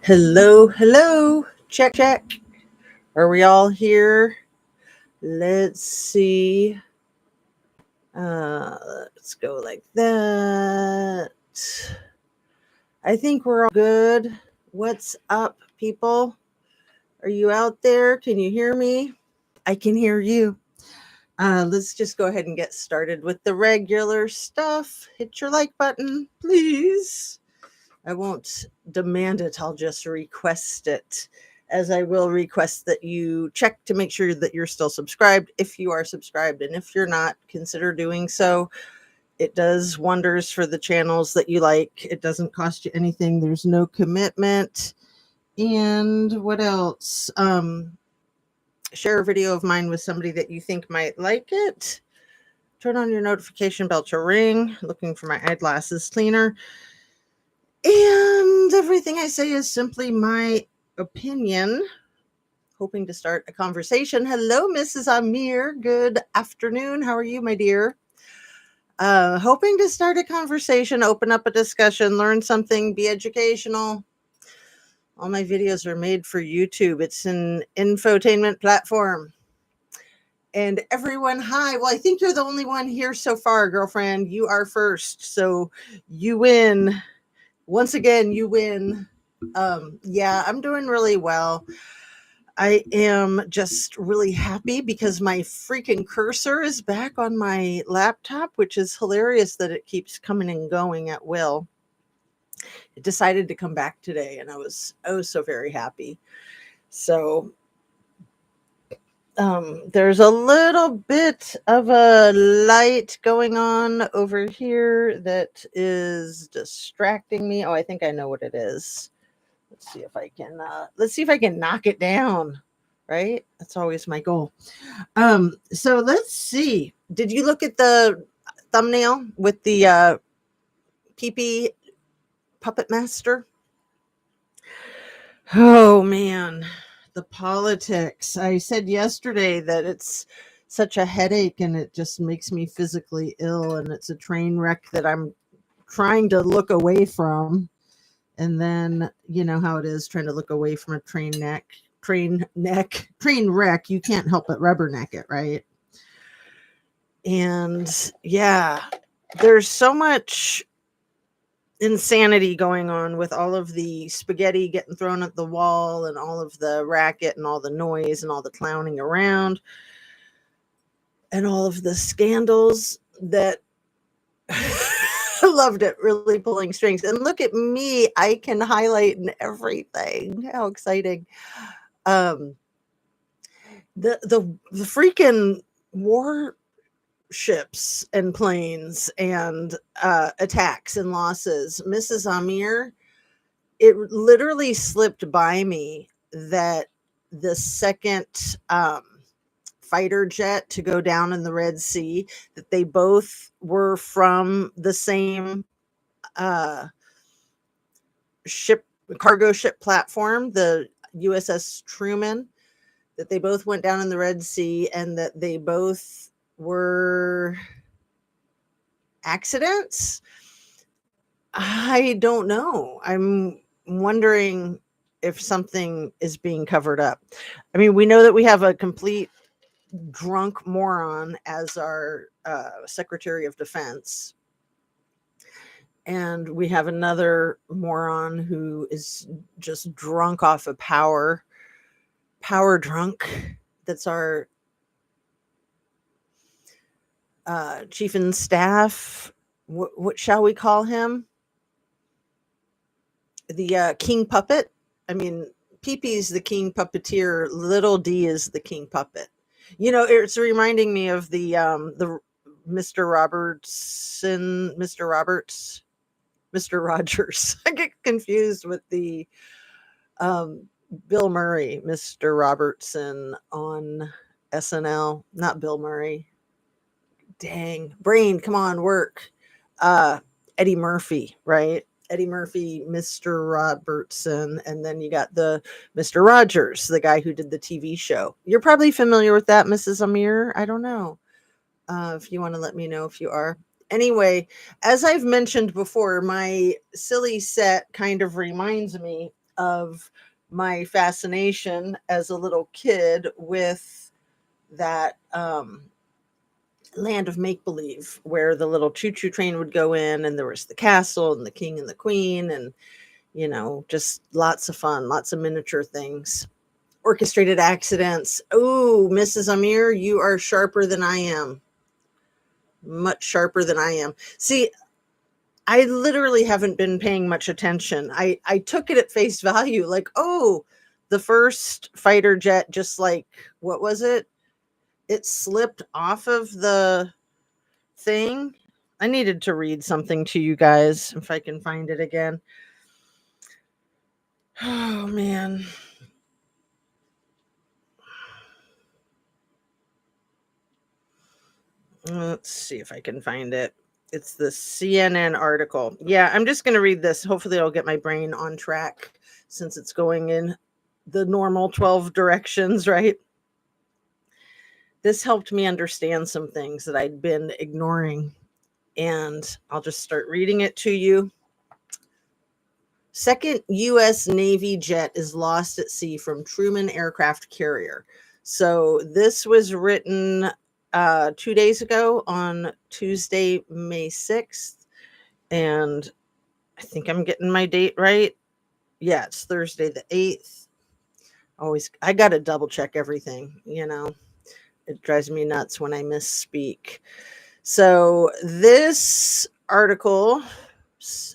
Hello, hello. Check, check. Are we all here? Let's see. Let's go like that. I think we're all good. What's up, people? Are you out there? Can you hear me? I can hear you. Let's just go ahead and get started with the regular stuff. Hit your like button, please. I won't demand it, I'll just request it. As I will request that you check to make sure that you're still subscribed if you are subscribed. And if you're not, consider doing so. It does wonders for the channels that you like. It doesn't cost you anything, there's no commitment. And what else? Share a video of mine with somebody that you think might like it. Turn on your notification bell to ring. Looking for my eyeglasses cleaner. And everything I say is simply my opinion. Hoping to start a conversation. Hello, Mrs. Amir. Good afternoon. How are you, my dear? Hoping to start a conversation, open up a discussion, learn something, be educational. All my videos are made for YouTube. It's an infotainment platform. And everyone, hi. Well, I think you're the only one here so far, girlfriend. You are first. So you win. Once again, you win. Yeah, I'm doing really well. I am just really happy because my freaking cursor is back on my laptop, which is hilarious that it keeps coming and going at will. It decided to come back today, and I was so very happy. So there's a little bit of a light going on over here that is distracting me. Oh, I think I know what it is. Let's see if I can knock it down. Right? That's always my goal. So let's see. Did you look at the thumbnail with the PP puppet master? Oh man, the politics. I said yesterday that it's such a headache and it just makes me physically ill, and it's a train wreck that I'm trying to look away from. And then you know how it is trying to look away from a train wreck. You can't help but rubberneck it, right? And yeah, there's so much insanity going on with all of the spaghetti getting thrown at the wall and all of the racket and all the noise and all the clowning around and all of the scandals that I loved it, really pulling strings. And look at me, I can highlight in everything. How exciting. Um the freaking warships and planes and attacks and losses. Mrs. Amir, it literally slipped by me that the second fighter jet to go down in the Red Sea, that they both were from the same uh, ship, cargo ship platform, the USS Truman, that they both went down in the Red Sea and that they both were accidents. I don't know. I'm wondering if something is being covered up. I mean, we know that we have a complete drunk moron as our Secretary of Defense. And we have another moron who is just drunk off of power drunk. That's our chief in staff. What shall we call him? The king puppet. I mean, PP the king puppeteer. Little D is the king puppet. You know, it's reminding me of the Mr. Robertson, Mr. Roberts, Mr. Rogers. I get confused with the Bill Murray, Mr. Robertson on SNL. Not Bill Murray. Dang, brain, come on, work. Eddie Murphy, right? Eddie Murphy, Mr. Robertson, and then you got the Mr. Rogers, the guy who did the TV show. You're probably familiar with that, Mrs. Amir. I don't know. If you want to let me know if you are. Anyway, as I've mentioned before, my silly set kind of reminds me of my fascination as a little kid with that land of make believe, where the little choo choo train would go in, and there was the castle and the king and the queen, and just lots of fun, lots of miniature things, orchestrated accidents. Oh, Mrs. Amir, you are sharper than I am. Much sharper than I am. See, I literally haven't been paying much attention. I took it at face value, like, oh, the first fighter jet, just like, what was it? It slipped off of the thing. I needed to read something to you guys if I can find it again. Oh, man. Let's see if I can find it. It's the CNN article. Yeah, I'm just going to read this. Hopefully, I'll get my brain on track since it's going in the normal 12 directions, right? This helped me understand some things that I'd been ignoring, and I'll just start reading it to you. Second U.S. Navy jet is lost at sea from Truman aircraft carrier. So this was written 2 days ago on Tuesday, May 6th. And I think I'm getting my date right. Yeah, it's Thursday the 8th. I got to double check everything. It drives me nuts when I misspeak. So this article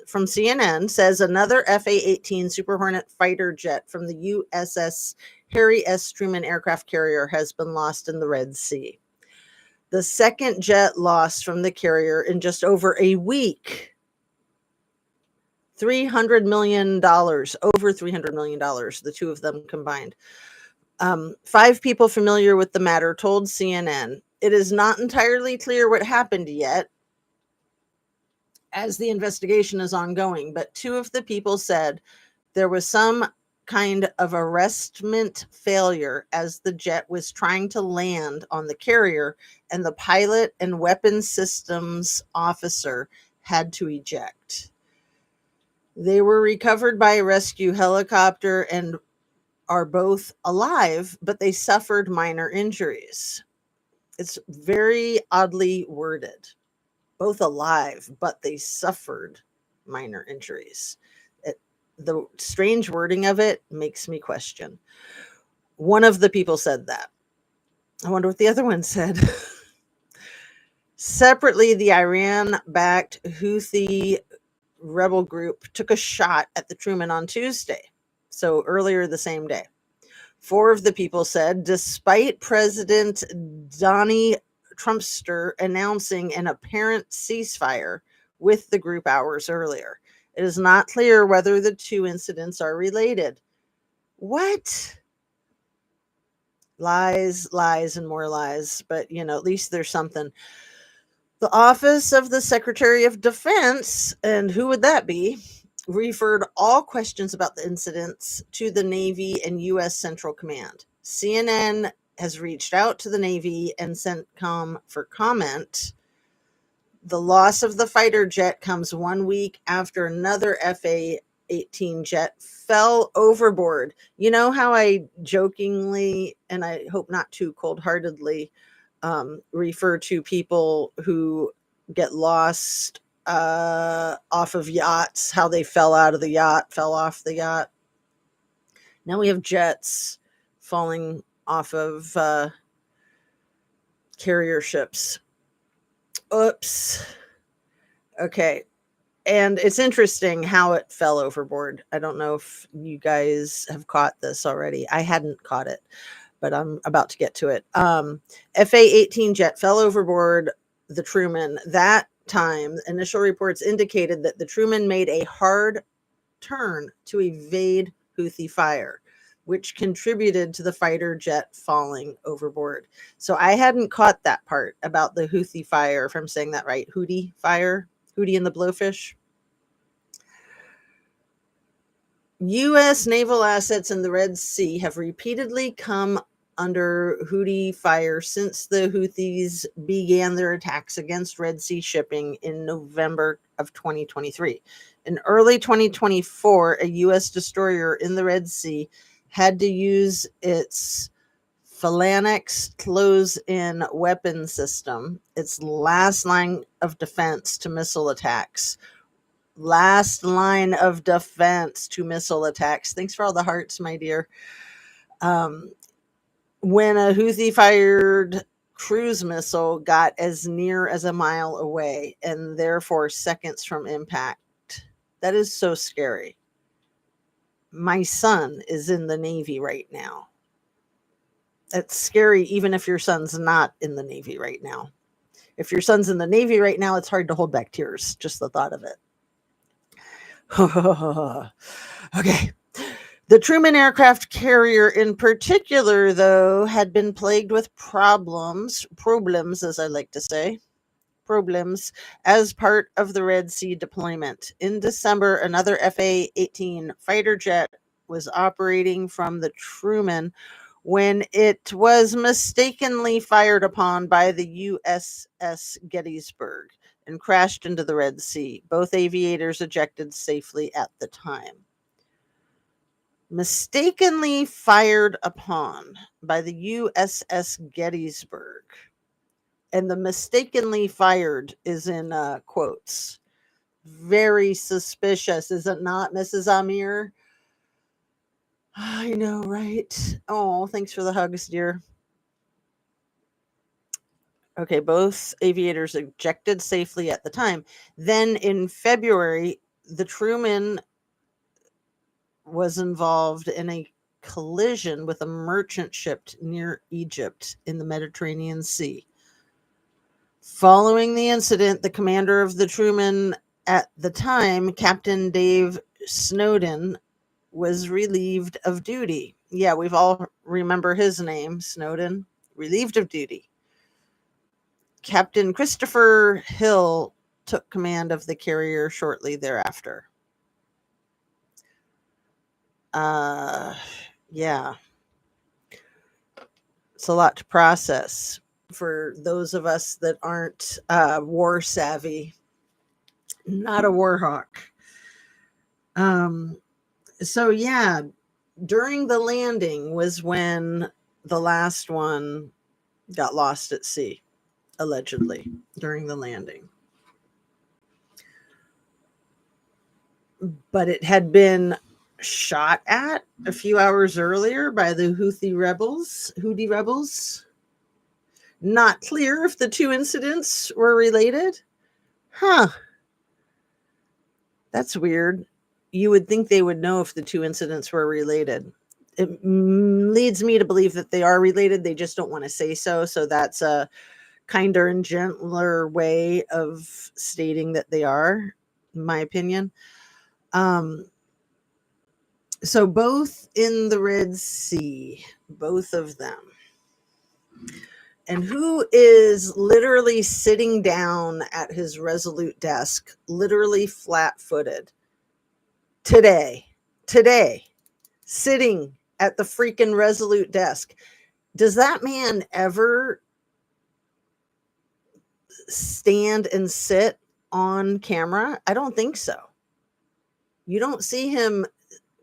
from CNN says another FA-18 Super Hornet fighter jet from the USS Harry S. Truman aircraft carrier has been lost in the Red Sea. The second jet lost from the carrier in just over a week. $300 million, over $300 million, the two of them combined. 5 people familiar with the matter told CNN, it is not entirely clear what happened yet, as the investigation is ongoing, but 2 of the people said there was some kind of arrestment failure as the jet was trying to land on the carrier, and the pilot and weapons systems officer had to eject. They were recovered by a rescue helicopter and are both alive, but they suffered minor injuries. It's very oddly worded. Both alive, but they suffered minor injuries. The strange wording of it makes me question. One of the people said that. I wonder what the other one said. Separately, the Iran-backed Houthi rebel group took a shot at the Truman on Tuesday, so earlier the same day. 4 of the people said, despite President Donnie Trumpster announcing an apparent ceasefire with the group hours earlier, it is not clear whether the 2 incidents are related. What? Lies, lies, and more lies. But, at least there's something. The Office of the Secretary of Defense, and who would that be, referred all questions about the incidents to the Navy and U.S. Central Command. CNN has reached out to the Navy and CENTCOM for comment. The loss of the fighter jet comes 1 week after another FA-18 jet fell overboard. You know how I jokingly, and I hope not too cold-heartedly, refer to people who get lost off of yachts, how they fell off the yacht. Now we have jets falling off of carrier ships. Oops. Okay. And it's interesting how it fell overboard. I don't know if you guys have caught this already. I hadn't caught it, but I'm about to get to it. FA-18 jet fell overboard the Truman. That time, initial reports indicated that the Truman made a hard turn to evade Houthi fire, which contributed to the fighter jet falling overboard. So I hadn't caught that part about the Houthi fire, if I'm saying that right. Houthi fire, Houthi and the Blowfish. U.S. naval assets in the Red Sea have repeatedly come under Houthi fire since the Houthis began their attacks against Red Sea shipping in November of 2023. In early 2024, a U.S. destroyer in the Red Sea had to use its Phalanx close-in weapon system, its last line of defense to missile attacks. Last line of defense to missile attacks. Thanks for all the hearts, my dear. When a Houthi fired cruise missile got as near as a mile away and therefore seconds from impact. That is so scary. My son is in the Navy right now. That's scary even if your son's not in the Navy right now. If your son's in the Navy right now, it's hard to hold back tears, just the thought of it. Okay. The Truman aircraft carrier in particular, though, had been plagued with problems, as I like to say, as part of the Red Sea deployment. In December, another FA-18 fighter jet was operating from the Truman when it was mistakenly fired upon by the USS Gettysburg and crashed into the Red Sea. Both aviators ejected safely at the time. Mistakenly fired upon by the USS Gettysburg. And the mistakenly fired is in quotes. Very suspicious, is it not, Mrs. Amir? I know, right? Oh, thanks for the hugs, dear. Okay, both aviators ejected safely at the time. Then in February, the Truman was involved in a collision with a merchant ship near Egypt in the Mediterranean Sea. Following the incident, the commander of the Truman at the time, Captain Dave Snowden, was relieved of duty. Yeah, we've all remember his name, Snowden, relieved of duty. Captain Christopher Hill took command of the carrier shortly thereafter. Yeah. It's a lot to process for those of us that aren't war savvy. Not a war hawk. So yeah, during the landing was when the last one got lost at sea, allegedly, during the landing. But it had been shot at a few hours earlier by the Houthi rebels. Not clear if the two incidents were related. Huh. That's weird. You would think they would know if the two incidents were related. It leads me to believe that they are related. They just don't want to say so. So that's a kinder and gentler way of stating that they are, in my opinion. So both in the Red Sea, both of them. And who is literally sitting down at his Resolute desk, literally flat-footed today, sitting at the freaking Resolute desk? Does that man ever stand and sit on camera? I don't think so. You don't see him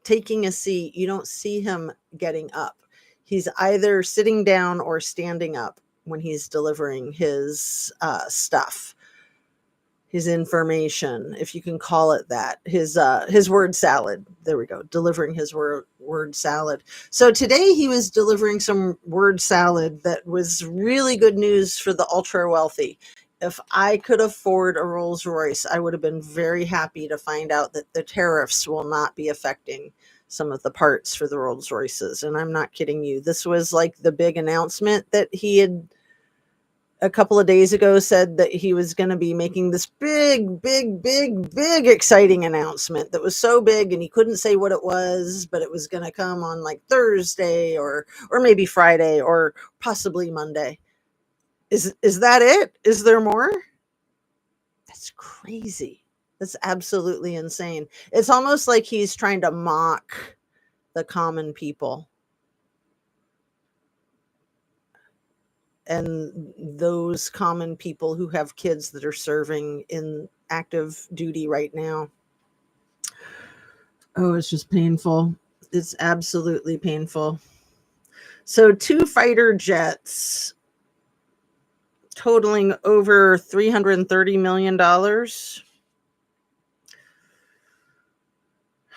taking a seat. You don't see him getting up. He's either sitting down or standing up when he's delivering his stuff, his information, if you can call it that, his word salad. There we go, delivering his word salad. So today he was delivering some word salad that was really good news for the ultra wealthy. If I could afford a Rolls Royce, I would have been very happy to find out that the tariffs will not be affecting some of the parts for the Rolls Royces. And I'm not kidding you. This was like the big announcement that he had a couple of days ago said that he was going to be making this big, exciting announcement that was so big and he couldn't say what it was, but it was going to come on like Thursday or maybe Friday or possibly Monday. Is that it? Is there more? That's crazy. That's absolutely insane. It's almost like he's trying to mock the common people. and those common people who have kids that are serving in active duty right now. Oh, it's just painful. It's absolutely painful. So, two fighter jets totaling over $330 million.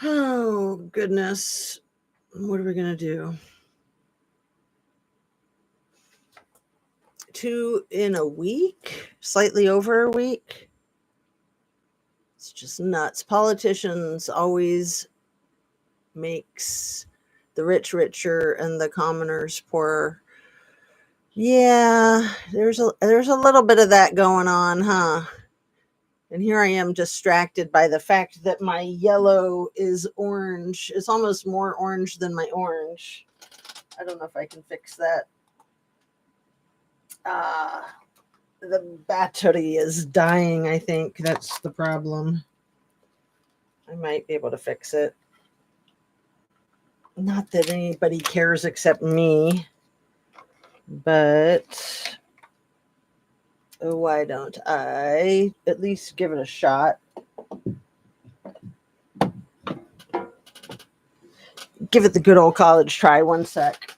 Oh, goodness. What are we going to do? Two in a week, slightly over a week. It's just nuts. Politicians always makes the rich richer and the commoners poorer. Yeah, there's a little bit of that going on, huh? And here I am distracted by the fact that my yellow is orange. It's almost more orange than my orange. I don't know if I can fix that. The battery is dying, I think. That's the problem. I might be able to fix it. Not that anybody cares except me, but why don't I at least give it a shot? Give it the good old college try. One sec.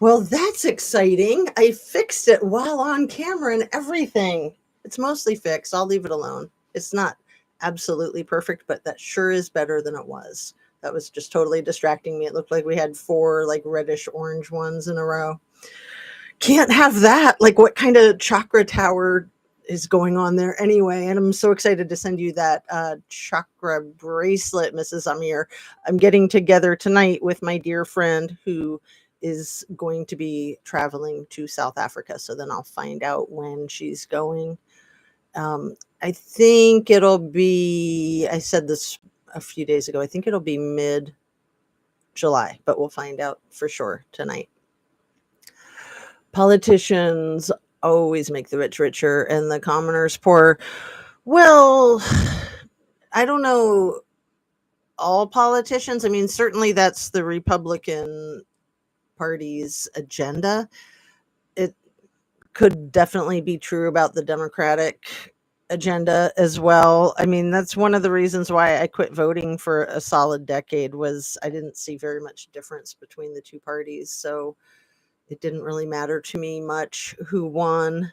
Well, that's exciting. I fixed it while on camera and everything. It's mostly fixed. I'll leave it alone. It's not absolutely perfect, but that sure is better than it was. That was just totally distracting me. It looked like we had four like reddish orange ones in a row. Can't have that. Like, what kind of chakra tower is going on there anyway? And I'm so excited to send you that chakra bracelet, Mrs. Amir. I'm getting together tonight with my dear friend who is going to be traveling to South Africa. So then I'll find out when she's going. I think it'll be, I said this a few days ago, I think it'll be mid July, but we'll find out for sure tonight. Politicians always make the rich richer and the commoners poor. Well, I don't know all politicians. I mean, certainly that's the Republican Party's agenda. It could definitely be true about the Democratic agenda as well. I mean, that's one of the reasons why I quit voting for a solid decade was I didn't see very much difference between the two parties. So it didn't really matter to me much who won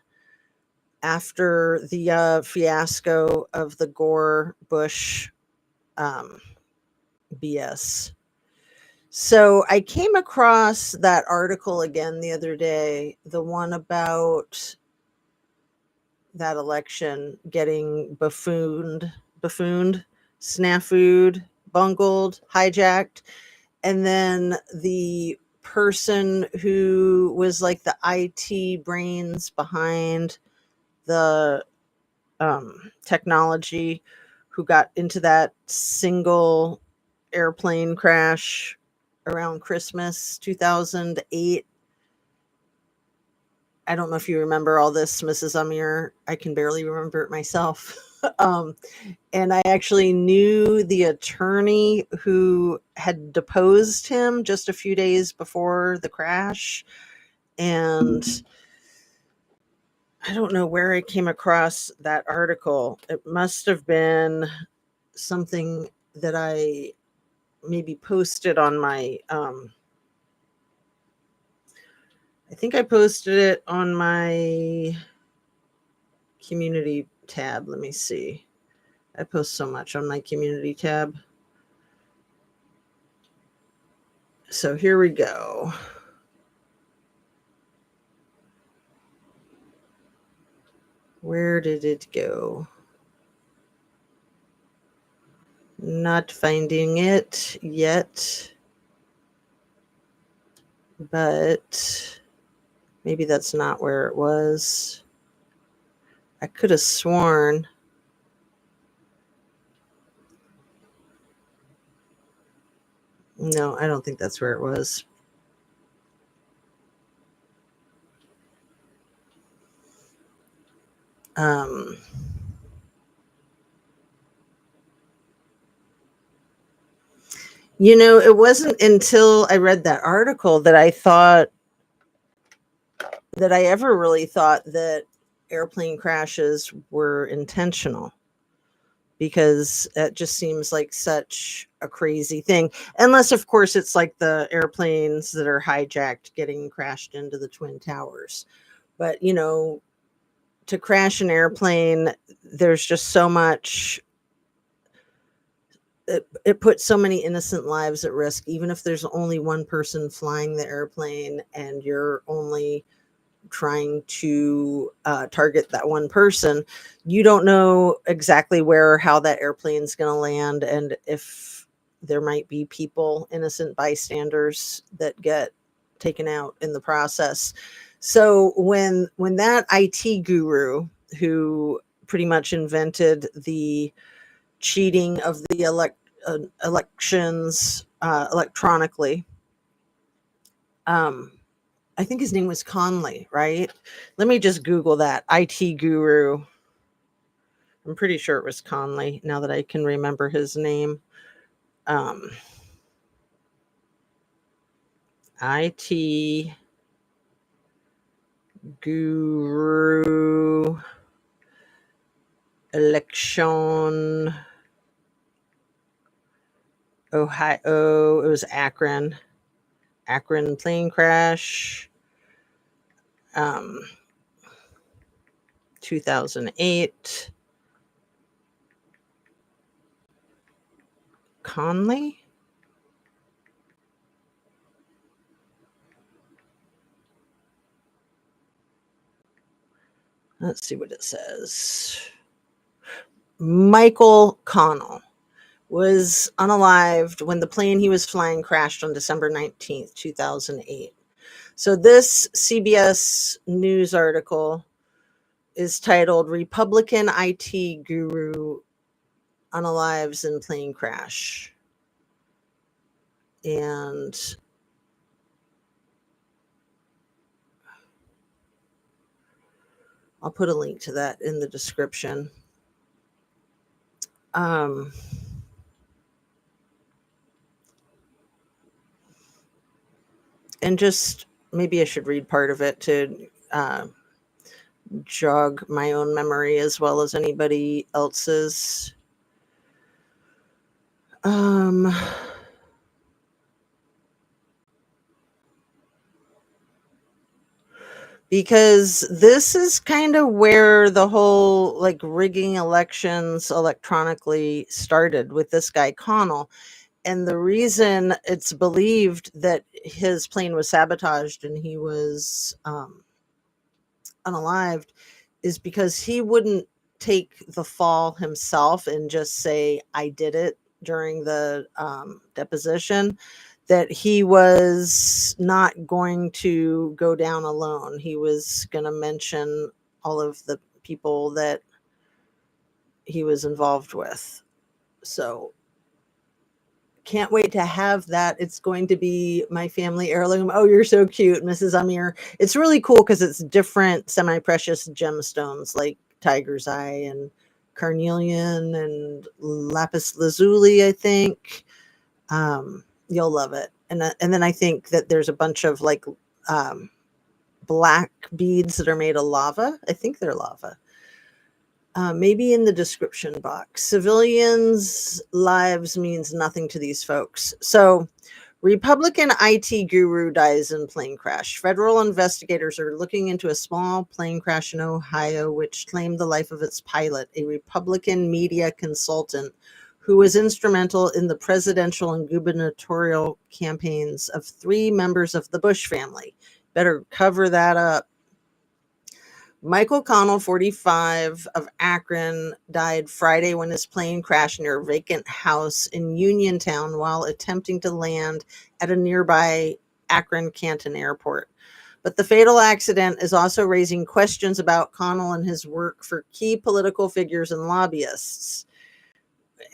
after the fiasco of the Gore Bush um, BS. So I came across that article again the other day, the one about that election getting buffooned, snafu'd, bungled, hijacked. And then the person who was like the IT brains behind the technology, who got into that single airplane crash around Christmas 2008. I don't know if you remember all this, Mrs. Amir. I can barely remember it myself. And I actually knew the attorney who had deposed him just a few days before the crash. And I don't know where I came across that article. It must have been something that I maybe posted on my I think I posted it on my community tab. Let me see. I post so much on my community tab. So here we go. Where did it go? Not finding it yet. But maybe that's not where it was. I could have sworn. No, I don't think that's where it was. Um, it wasn't until I read that article that I ever really thought that airplane crashes were intentional, because it just seems like such a crazy thing. Unless, of course, it's like the airplanes that are hijacked getting crashed into the Twin Towers. But, to crash an airplane, there's just so much. It puts so many innocent lives at risk, even if there's only one person flying the airplane and you're only trying to target that one person. You don't know exactly where or how that airplane's going to land, and if there might be people, innocent bystanders, that get taken out in the process. So when that IT guru, who pretty much invented the cheating of the elections electronically, um, I think his name was Conley, right? Let me just Google that. IT guru. I'm pretty sure it was Conley, now that I can remember his name. Um, IT guru election Ohio. It was Akron. Akron plane crash. Um, 2008. Conley? Let's see what it says. Michael Connell was unalived when the plane he was flying crashed on December 19th, 2008. So this CBS News article is titled Republican IT Guru Unalives in Plane Crash. And I'll put a link to that in the description. And just maybe I should read part of it to jog my own memory as well as anybody else's. Because this is kind of where the whole like rigging elections electronically started with this guy Connell. And the reason it's believed that his plane was sabotaged and he was unalived is because he wouldn't take the fall himself and just say, I did it during the deposition, that he was not going to go down alone. He was going to mention all of the people that he was involved with. So can't wait to have that. It's going to be my family heirloom. Oh, you're so cute, Mrs. Amir. It's really cool because it's different semi-precious gemstones like tiger's eye and carnelian and lapis lazuli, I think. You'll love it. And then I think that there's a bunch of like black beads that are made of lava. I think they're lava. Maybe in the description box. Civilians' lives means nothing to these folks. So, Republican IT guru dies in plane crash. Federal investigators are looking into a small plane crash in Ohio, which claimed the life of its pilot, a Republican media consultant who was instrumental in the presidential and gubernatorial campaigns of 3 members of the Bush family. Better cover that up. Michael Connell, 45, of Akron, died Friday when his plane crashed near a vacant house in Uniontown while attempting to land at a nearby Akron Canton Airport. But the fatal accident is also raising questions about Connell and his work for key political figures and lobbyists.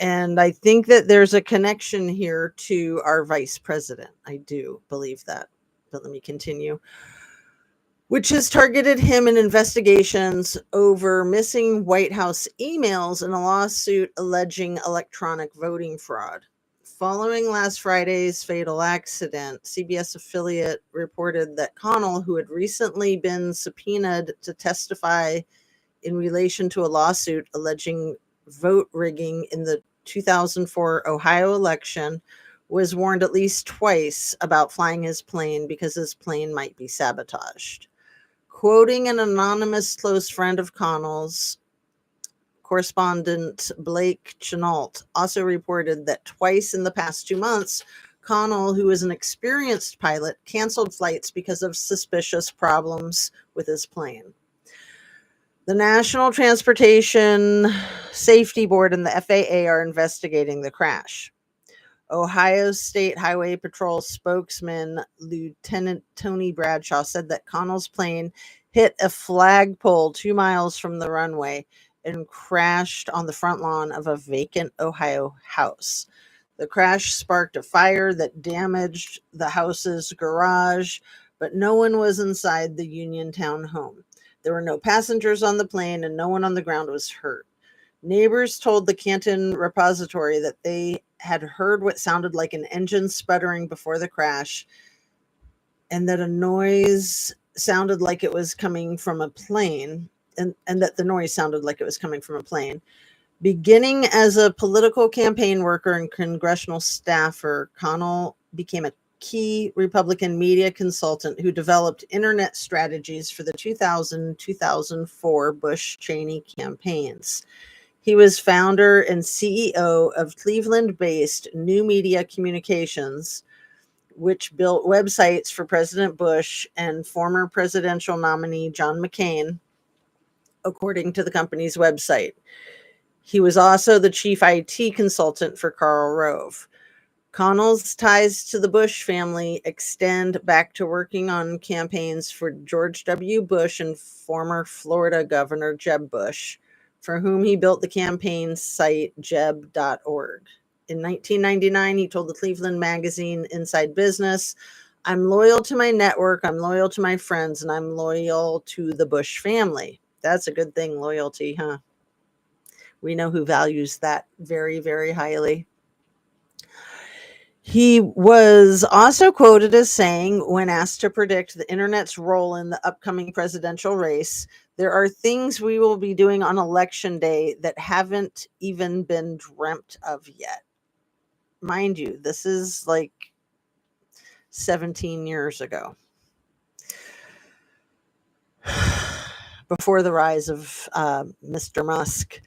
And I think that there's a connection here to our vice president. I do believe that. But let me continue. which has targeted him in investigations over missing White House emails in a lawsuit alleging electronic voting fraud. Following last Friday's fatal accident, CBS affiliate reported that Connell, who had recently been subpoenaed to testify in relation to a lawsuit alleging vote rigging in the 2004 Ohio election, was warned at least twice about flying his plane because his plane might be sabotaged. Quoting an anonymous close friend of Connell's, correspondent Blake Chenault also reported that twice in the past 2 months, Connell, who is an experienced pilot, canceled flights because of suspicious problems with his plane. The National Transportation Safety Board and the FAA are investigating the crash. Ohio State Highway Patrol spokesman Lieutenant Tony Bradshaw said that Connell's plane hit a flagpole 2 miles from the runway and crashed on the front lawn of a vacant Ohio house. The crash sparked a fire that damaged the house's garage, but no one was inside the Uniontown home. There were no passengers on the plane and no one on the ground was hurt. Neighbors told the Canton Repository that they had heard what sounded like an engine sputtering before the crash and that a noise sounded like it was coming from a plane, and that the noise sounded like it was coming from a plane. Beginning as a political campaign worker and congressional staffer, Connell became a key Republican media consultant who developed internet strategies for the 2000-2004 Bush-Cheney campaigns. He was founder and CEO of Cleveland-based New Media Communications, which built websites for President Bush and former presidential nominee John McCain, according to the company's website. He was also the chief IT consultant for Karl Rove. Connell's ties to the Bush family extend back to working on campaigns for George W. Bush and former Florida Governor Jeb Bush, for whom he built the campaign site jeb.org. In 1999, he told the Cleveland magazine Inside Business, "I'm loyal to my network, I'm loyal to my friends, and I'm loyal to the Bush family." That's a good thing, loyalty, huh? We know who values that very, very highly. He was also quoted as saying, when asked to predict the internet's role in the upcoming presidential race, "There are things we will be doing on election day that haven't even been dreamt of yet." Mind you, this is like 17 years ago, before the rise of Mr. Musk.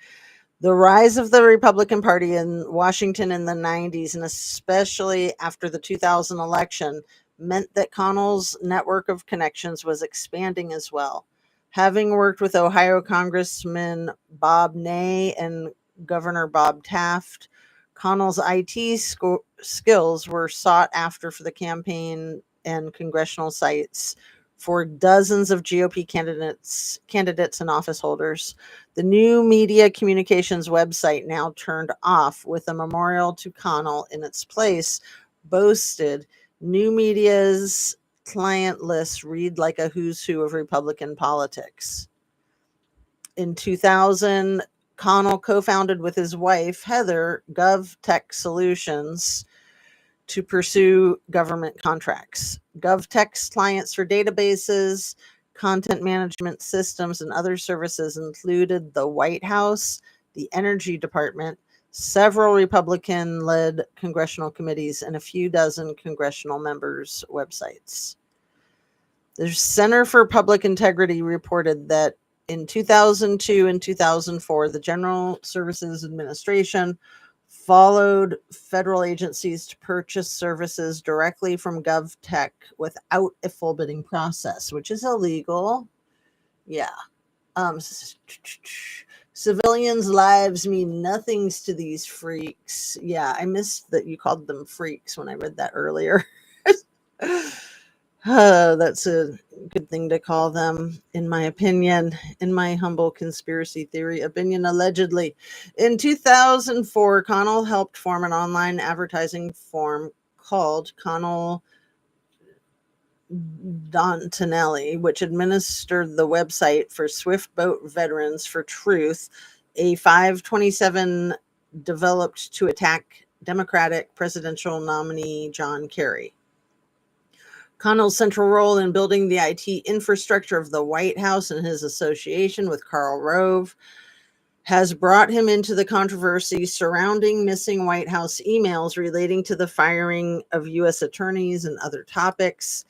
The rise of the Republican Party in Washington in the 90s, and especially after the 2000 election, meant that Connell's network of connections was expanding as well. Having worked with Ohio Congressman Bob Ney and Governor Bob Taft, Connell's IT skills were sought after for the campaign and congressional sites for dozens of GOP candidates and office holders. The New Media Communications website, now turned off with a memorial to Connell in its place, boasted New Media's client lists read like a who's who of Republican politics. In 2000, Connell co-founded with his wife, Heather, GovTech Solutions to pursue government contracts. GovTech's clients for databases, content management systems, and other services included the White House, the Energy Department, several Republican-led congressional committees, and a few dozen congressional members' websites. The Center for Public Integrity reported that in 2002 and 2004, the General Services Administration followed federal agencies to purchase services directly from GovTech without a full bidding process, which is illegal. Yeah. Civilians' lives mean nothings to these freaks. Yeah, I missed that you called them freaks when I read that earlier. That's a good thing to call them, in my opinion, in my humble conspiracy theory opinion, allegedly. In 2004, Connell helped form an online advertising firm called Connell Dontanelli, which administered the website for Swift Boat Veterans for Truth, a 527 developed to attack Democratic presidential nominee John Kerry. Connell's central role in building the IT infrastructure of the White House and his association with Karl Rove has brought him into the controversy surrounding missing White House emails relating to the firing of U.S. attorneys and other topics,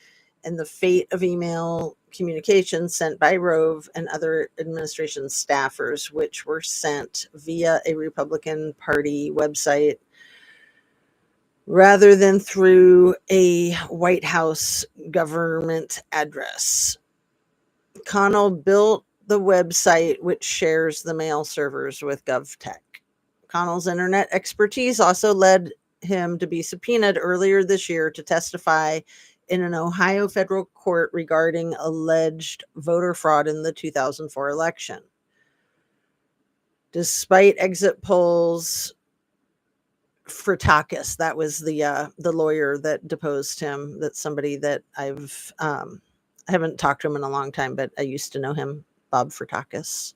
and the fate of email communications sent by Rove and other administration staffers, which were sent via a Republican Party website rather than through a White House government address. Connell built the website, which shares the mail servers with GovTech. Connell's internet expertise also led him to be subpoenaed earlier this year to testify in an Ohio federal court regarding alleged voter fraud in the 2004 election. Despite exit polls, Fritakis, that was the lawyer that deposed him. That's somebody that I haven't talked to him in a long time, but I used to know him, Bob Fritakis.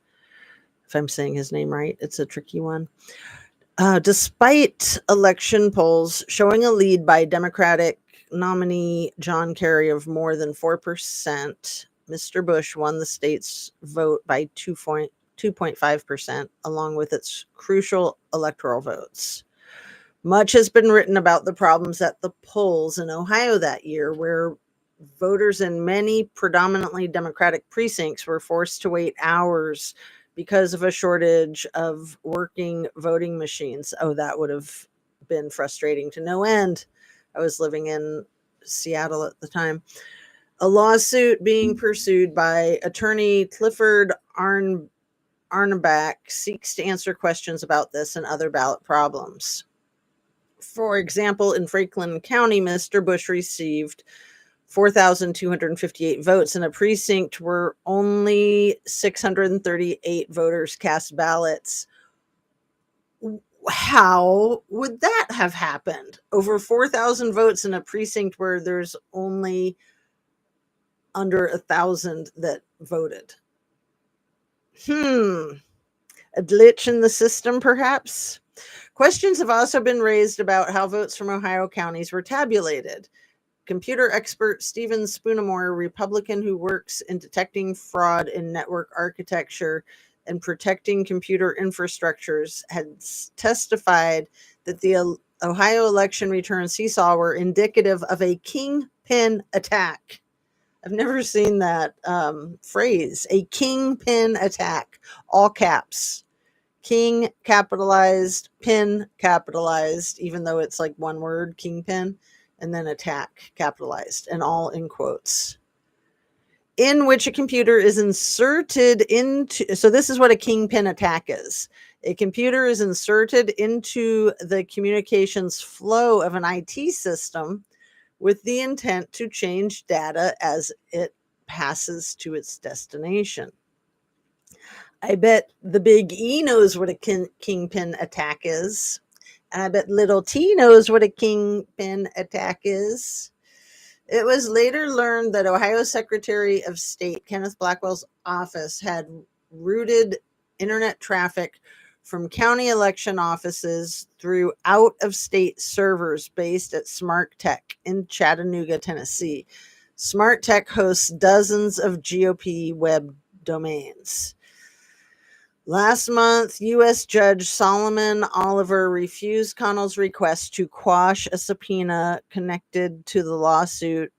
If I'm saying his name right, it's a tricky one. Despite election polls showing a lead by Democratic nominee John Kerry of more than 4%, Mr. Bush won the state's vote by 2.5%, along with its crucial electoral votes. Much has been written about the problems at the polls in Ohio that year, where voters in many predominantly Democratic precincts were forced to wait hours because of a shortage of working voting machines. Oh, that would have been frustrating to no end. I was living in Seattle at the time. A lawsuit being pursued by attorney Clifford Arnbach seeks to answer questions about this and other ballot problems. For example, in Franklin County, Mr. Bush received 4,258 votes in a precinct where only 638 voters cast ballots. How would that have happened? Over 4,000 votes in a precinct where there's only under 1,000 that voted. A glitch in the system, perhaps? Questions have also been raised about how votes from Ohio counties were tabulated. Computer expert Stephen Spoonamore, a Republican who works in detecting fraud in network architecture and protecting computer infrastructures, had testified that the Ohio election returns he saw were indicative of a kingpin attack. I've never seen that phrase, a kingpin attack, all caps. King capitalized, pin capitalized, even though it's like one word, kingpin, and then attack capitalized, and all in quotes, in which a computer is inserted into. So this is what a kingpin attack is. A computer is inserted into the communications flow of an IT system with the intent to change data as it passes to its destination. I bet the big E knows what a kingpin attack is. And I bet little T knows what a kingpin attack is. It was later learned that Ohio Secretary of State Kenneth Blackwell's office had routed internet traffic from county election offices through out-of-state servers based at Smart Tech in Chattanooga, Tennessee. Smart Tech hosts dozens of GOP web domains. Last month, U.S. Judge Solomon Oliver refused Connell's request to quash a subpoena connected to the lawsuit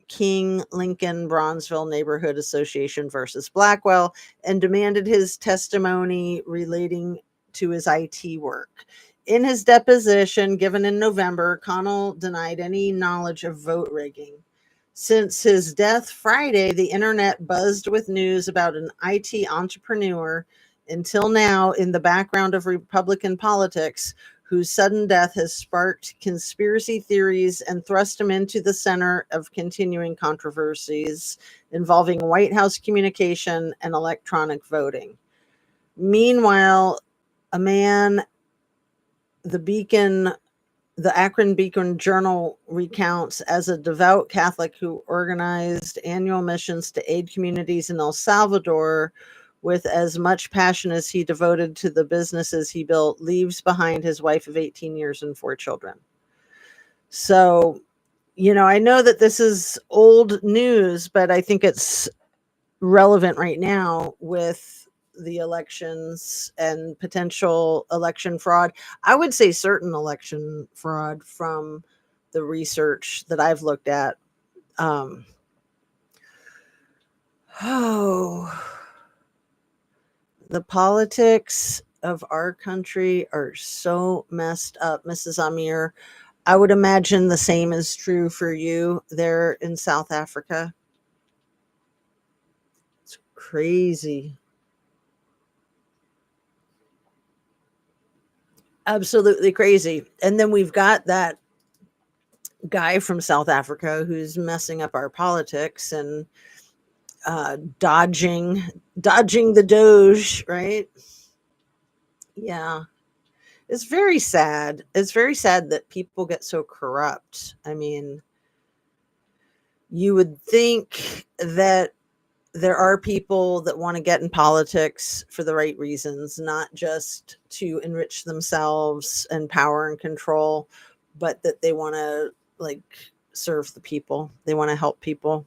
King Lincoln Bronzeville Neighborhood Association versus Blackwell and demanded his testimony relating to his IT work. In his deposition given in November, Connell denied any knowledge of vote rigging. Since his death Friday, the internet buzzed with news about an IT entrepreneur until now in the background of Republican politics, whose sudden death has sparked conspiracy theories and thrust him into the center of continuing controversies involving White House communication and electronic voting. Meanwhile, a man, the Beacon The Akron Beacon Journal recounts, as a devout Catholic who organized annual missions to aid communities in El Salvador with as much passion as he devoted to the businesses he built, leaves behind his wife of 18 years and 4 children. So, I know that this is old news, but I think it's relevant right now with the elections and potential election fraud. I would say certain election fraud from the research that I've looked at. Um, oh, the politics of our country are so messed up, Mrs. Amir. I would imagine the same is true for you there in South Africa. It's crazy. Absolutely crazy. And then we've got that guy from South Africa who's messing up our politics and dodging the Doge, right? Yeah. It's very sad. It's very sad that people get so corrupt. I mean, you would think that there are people that want to get in politics for the right reasons, not just to enrich themselves and power and control, but that they want to like serve the people. They want to help people.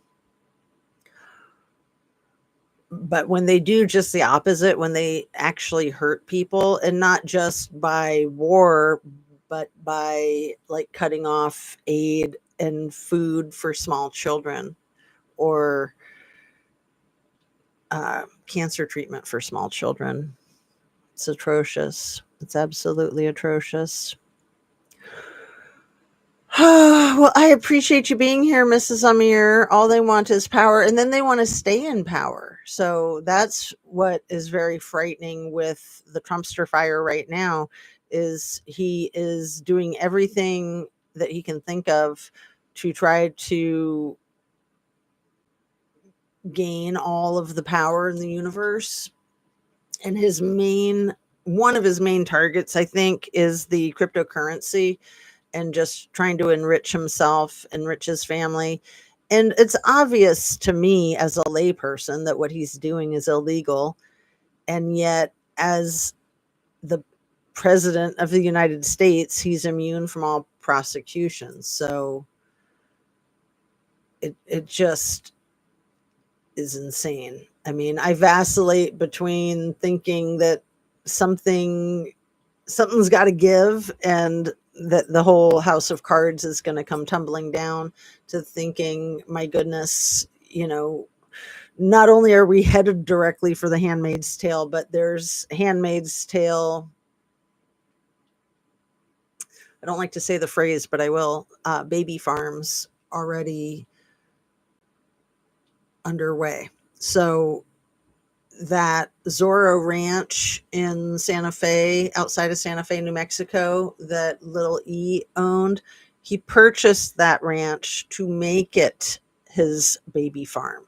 But when they do just the opposite, when they actually hurt people, and not just by war, but by like cutting off aid and food for small children, or cancer treatment for small children. It's atrocious. It's absolutely atrocious. Well, I appreciate you being here, Mrs. Amir. All they want is power, and then they want to stay in power. So that's what is very frightening with the Trumpster fire right now. Is he is doing everything that he can think of to try to gain all of the power in the universe. And one of his main targets, I think, is the cryptocurrency, and just trying to enrich himself, enrich his family. And it's obvious to me as a layperson that what he's doing is illegal. And yet, as the president of the United States, he's immune from all prosecution. So it just is insane. I mean, I vacillate between thinking that something's got to give, and that the whole house of cards is going to come tumbling down, to thinking, my goodness, not only are we headed directly for the Handmaid's Tale, but there's Handmaid's Tale. I don't like to say the phrase, but I will. Baby farms already underway. So that Zorro Ranch in Santa Fe, outside of Santa Fe, New Mexico, that little E owned, he purchased that ranch to make it his baby farm.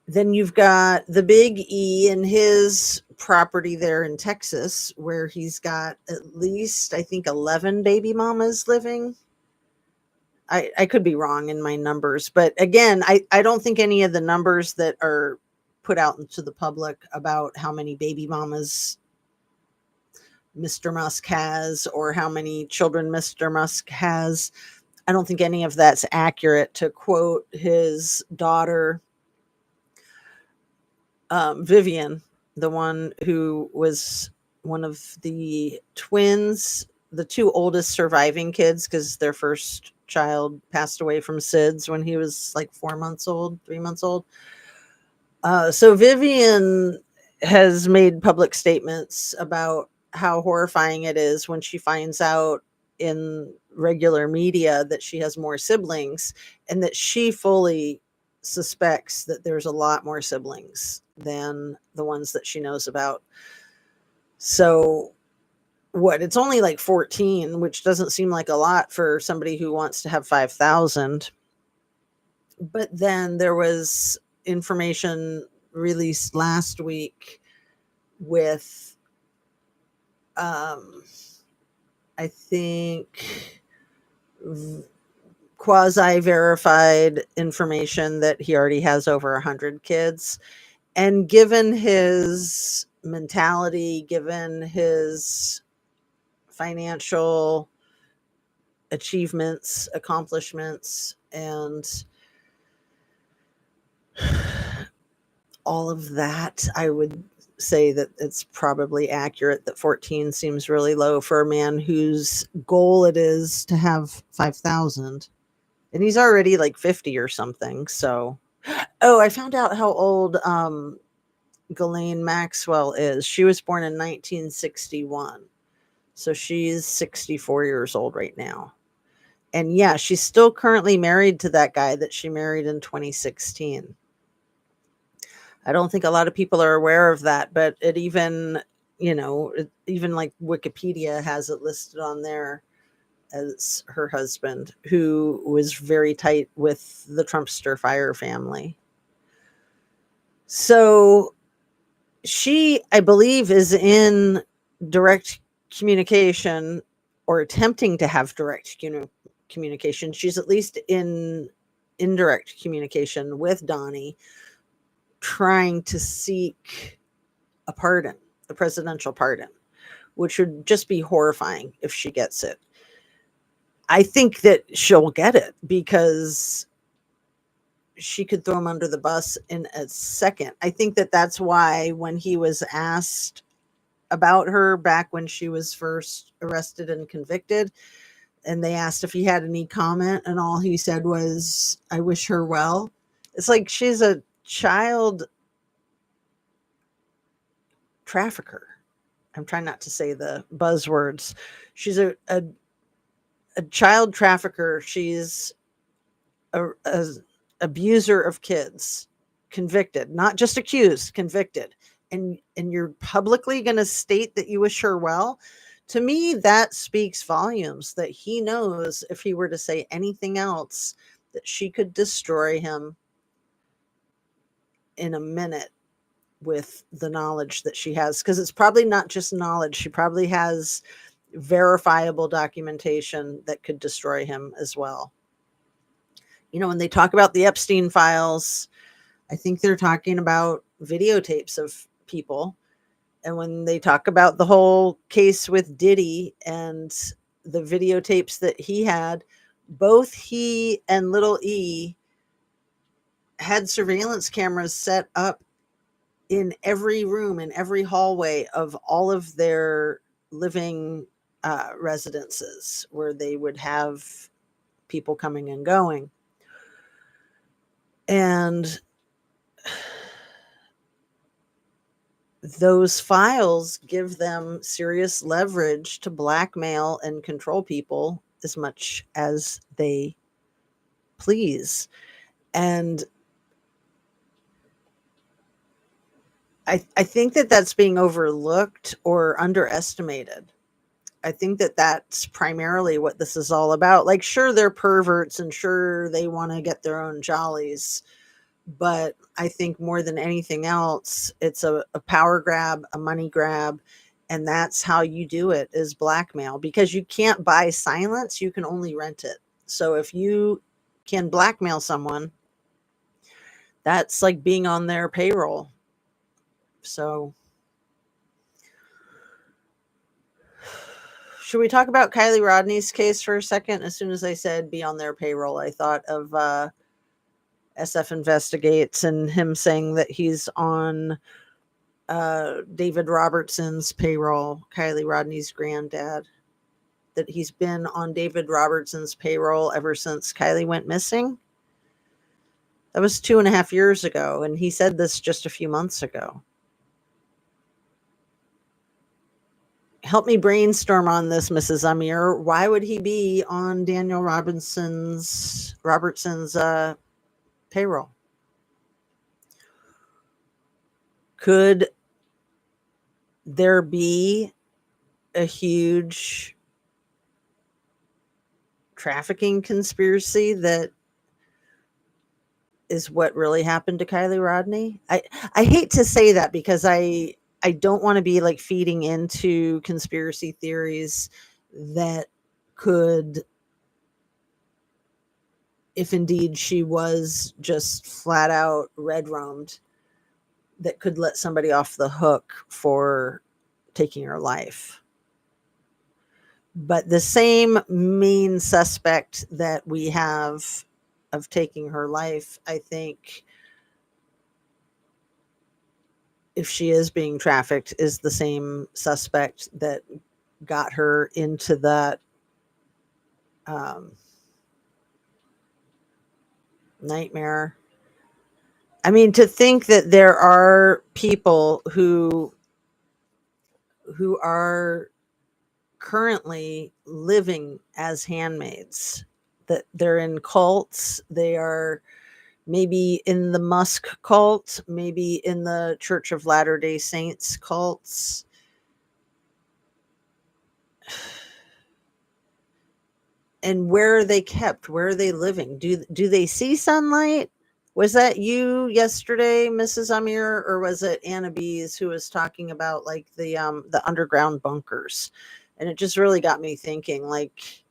Then you've got the big E in his property there in Texas, where he's got at least, I think, 11 baby mamas living. I could be wrong in my numbers, but again, I don't think any of the numbers that are put out into the public about how many baby mamas Mr. Musk has, or how many children Mr. Musk has, I don't think any of that's accurate. To quote his daughter, Vivian, the one who was one of the twins, the two oldest surviving kids, because their first child passed away from SIDS when he was like 4 months old, 3 months old. So Vivian has made public statements about how horrifying it is when she finds out in regular media that she has more siblings, and that she fully suspects that there's a lot more siblings than the ones that she knows about. So it's only like 14, which doesn't seem like a lot for somebody who wants to have 5,000. But then there was information released last week with um, I think quasi verified information that he already has over 100 kids. And given his mentality, given his financial achievements, accomplishments, and all of that, I would say that it's probably accurate that 14 seems really low for a man whose goal it is to have 5,000. And he's already like 50 or something. So, oh, I found out how old Ghislaine Maxwell is. She was born in 1961. So she's 64 years old right now. And yeah, she's still currently married to that guy that she married in 2016. I don't think a lot of people are aware of that, but it even, even like Wikipedia has it listed on there as her husband, who was very tight with the Trumpster fire family. So she, I believe, is in direct communication or attempting to have direct communication. She's at least in indirect communication with Donnie, trying to seek a pardon, a presidential pardon, which would just be horrifying if she gets it. I think that she'll get it because she could throw him under the bus in a second. I think that that's why when he was asked about her back when she was first arrested and convicted, and they asked if he had any comment, and all he said was, "I wish her well." It's like she's a child trafficker. I'm trying not to say the buzzwords. She's a child trafficker. She's a abuser of kids, convicted, not just accused, convicted. And you're publicly going to state that you wish her well. To me, that speaks volumes that he knows if he were to say anything else, that she could destroy him in a minute with the knowledge that she has. Because it's probably not just knowledge, she probably has verifiable documentation that could destroy him as well. When they talk about the Epstein files, I think they're talking about videotapes of people. And when they talk about the whole case with Diddy and the videotapes that he had, both he and Little E had surveillance cameras set up in every room, in every hallway of all of their living residences where they would have people coming and going. And those files give them serious leverage to blackmail and control people as much as they please. And I think that that's being overlooked or underestimated. I think that that's primarily what this is all about. Like, sure, they're perverts and sure they want to get their own jollies. But I think more than anything else, it's a power grab, a money grab. And that's how you do it, is blackmail, because you can't buy silence. You can only rent it. So if you can blackmail someone, that's like being on their payroll. So should we talk about Kylie Rodney's case for a second? As soon as I said be on their payroll, I thought of SF Investigates and him saying that he's on David Robertson's payroll, Kylie Rodney's granddad, that he's been on David Robertson's payroll ever since Kylie went missing. That was 2.5 years ago, and he said this just a few months ago. Help me brainstorm on this, Mrs. Amir. Why would he be on Daniel Robertson's payroll? Could there be a huge trafficking conspiracy that is what really happened to Kylie Rodney? I hate to say that because I I don't want to be like feeding into conspiracy theories that could, if indeed she was just flat out red roamed, that could let somebody off the hook for taking her life. But the same main suspect that we have of taking her life, I think, if she is being trafficked, is the same suspect that got her into that um, nightmare. I mean, to think that there are people who are currently living as handmaids, that they're in cults, they are maybe in the Musk cult, maybe in the Church of Latter-day Saints cults. And where are they kept? Where are they living? Do they see sunlight? Was that you yesterday, Mrs. Amir, or was it Anna Bees who was talking about like the underground bunkers? And it just really got me thinking, like,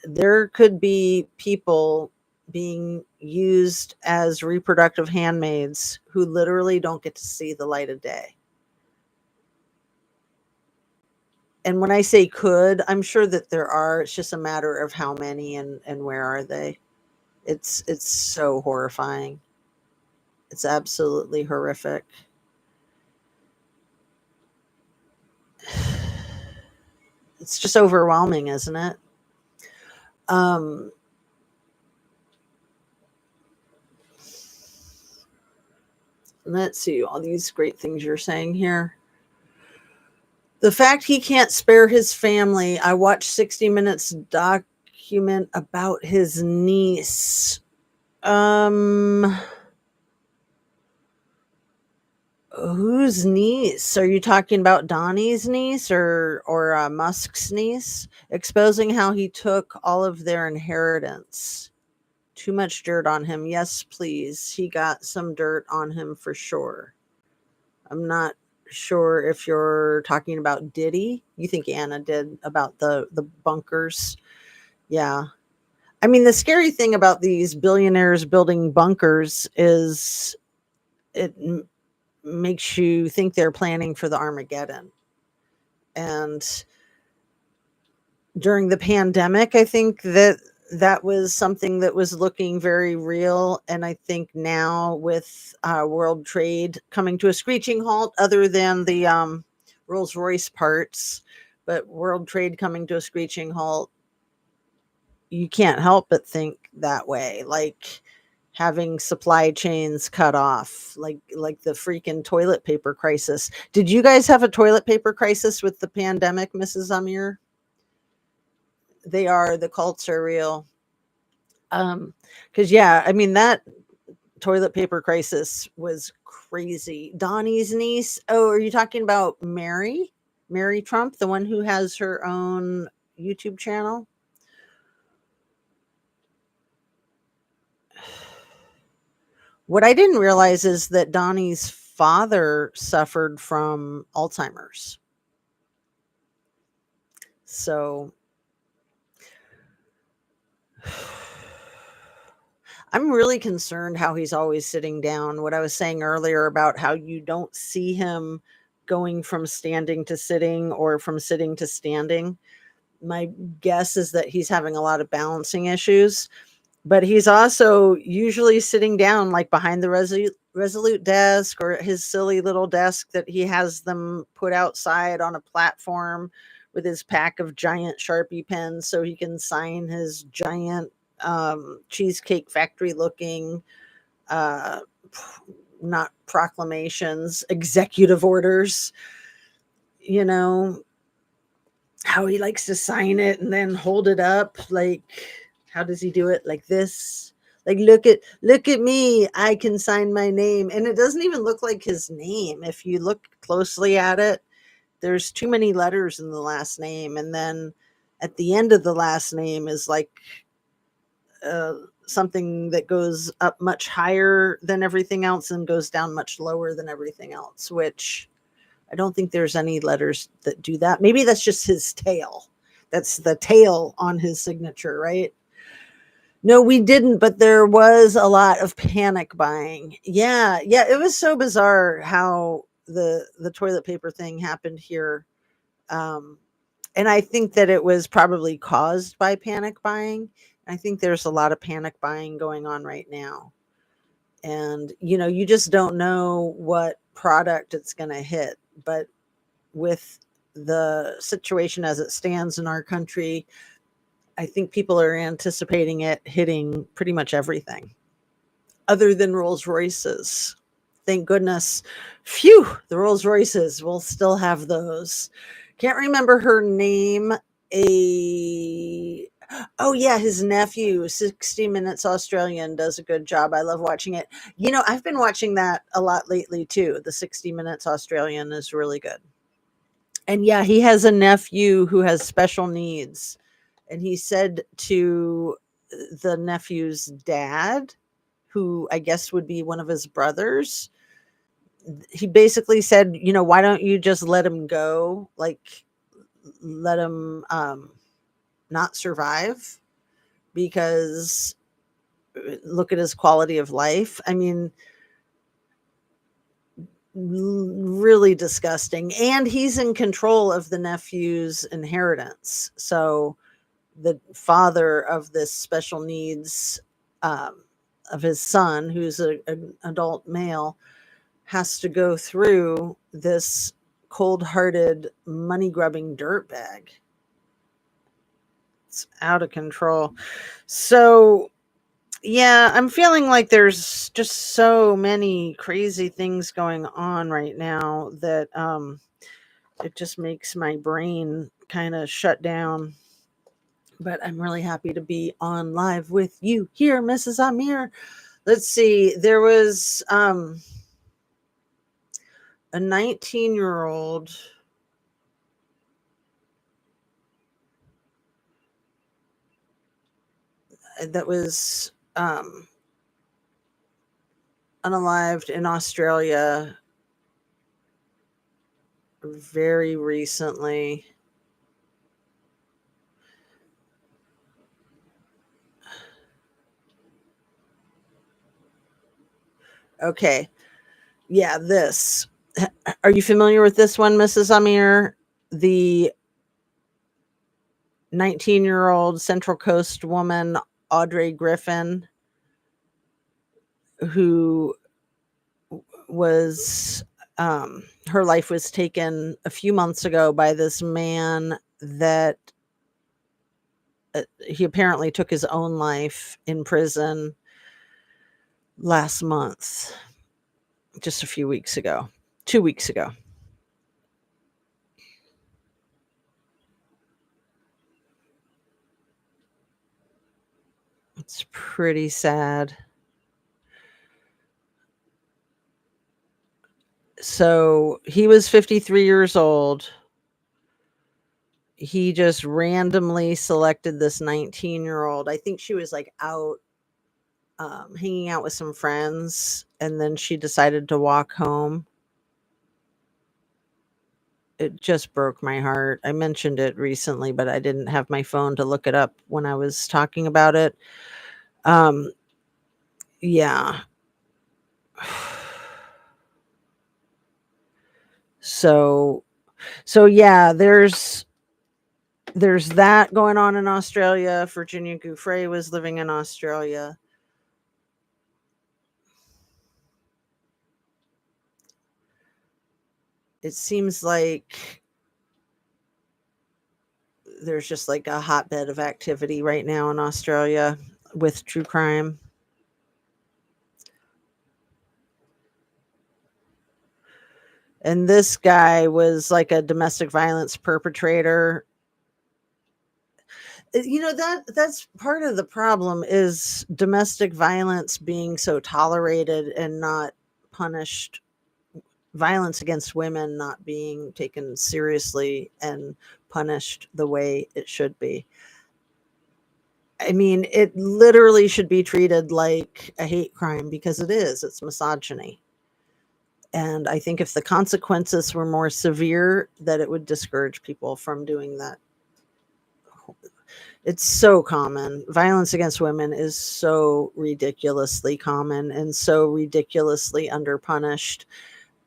there could be people being used as reproductive handmaids who literally don't get to see the light of day. And when I say could, I'm sure that there are. It's just a matter of how many and where are they. It's so horrifying. It's absolutely horrific. It's just overwhelming, isn't it? Um, let's see all these great things you're saying here. The fact he can't spare his family. I watched 60 Minutes document about his niece. Um, whose niece? Are you talking about Donnie's niece or Musk's niece? Exposing how he took all of their inheritance. Too much dirt on him. Yes, please. He got some dirt on him for sure. I'm not sure if you're talking about Diddy. You think Anna did about the bunkers. Yeah. I mean, the scary thing about these billionaires building bunkers is it makes you think they're planning for the Armageddon. And during the pandemic, I think that that was something that was looking very real. And I think now with world trade coming to a screeching halt, other than the Rolls Royce parts, but world trade coming to a screeching halt, you can't help but think that way. Like having supply chains cut off, like the freaking toilet paper crisis. Did you guys have a toilet paper crisis with the pandemic, Mrs. Amir? They are. The cults are real. Because yeah, I mean that toilet paper crisis was crazy. Donnie's niece. Oh, are you talking about Mary? Mary Trump, the one who has her own YouTube channel? What I didn't realize is that Donnie's father suffered from Alzheimer's. So I'm really concerned how he's always sitting down. What I was saying earlier about how you don't see him going from standing to sitting or from sitting to standing. My guess is that he's having a lot of balancing issues, but he's also usually sitting down like behind the resolute desk or his silly little desk that he has them put outside on a platform with his pack of giant Sharpie pens so he can sign his giant cheesecake factory looking uh not proclamations, executive orders, you know, how he likes to sign it and then hold it up. Like, how does he do it? Like this? Like, look at me. I can sign my name. And it doesn't even look like his name. If you look closely at it, there's too many letters in the last name. And then at the end of the last name is like uh, something that goes up much higher than everything else and goes down much lower than everything else, which I don't think there's any letters that do that. Maybe that's just his tail. That's the tail on his signature, right? No, we didn't, but there was a lot of panic buying. Yeah, yeah, it was so bizarre how the toilet paper thing happened here. Um, and I think that it was probably caused by panic buying. I think there's a lot of panic buying going on right now. And you just don't know what product it's going to hit. But with the situation as it stands in our country, I think people are anticipating it hitting pretty much everything other than Rolls Royces. Thank goodness. Phew, the Rolls Royces, we'll still have those. Can't remember her name. A Oh yeah, his nephew, 60 Minutes Australian, does a good job. I love watching it. I've been watching that a lot lately too. The 60 Minutes Australian is really good. And yeah, he has a nephew who has special needs. And he said to the nephew's dad, who I guess would be one of his brothers, he basically said, why don't you just let him go? Like, let him not survive, because look at his quality of life. I mean, really disgusting. And he's in control of the nephew's inheritance. So the father of this special needs, um, of his son, who's an adult male, has to go through this cold-hearted, money-grubbing dirtbag. It's out of control. So, yeah, I'm feeling like there's just so many crazy things going on right now that it just makes my brain kind of shut down. But I'm really happy to be on live with you here, Mrs. Amir. Let's see. There was a 19-year-old that was unalived in Australia very recently. Okay. Yeah, this. Are you familiar with this one, Mrs. Amir? The 19-year-old Central Coast woman, Audrey Griffin, who was her life was taken a few months ago by this man that he apparently took his own life in prison last month, just a few weeks ago, 2 weeks ago. It's pretty sad. So he was 53 years old. He just randomly selected this 19-year-old. I think she was like out hanging out with some friends, and then she decided to walk home. It just broke my heart. I mentioned it recently, but I didn't have my phone to look it up when I was talking about it. Um, yeah. So yeah, there's that going on in Australia. Virginia Giuffre was living in Australia. It seems like there's just like a hotbed of activity right now in Australia with true crime. And this guy was like a domestic violence perpetrator. That's part of the problem, is domestic violence being so tolerated and not punished. Violence against women not being taken seriously and punished the way it should be. I mean, it literally should be treated like a hate crime, because it is. It's misogyny. And I think if the consequences were more severe, that it would discourage people from doing that. It's so common. Violence against women is so ridiculously common and so ridiculously underpunished.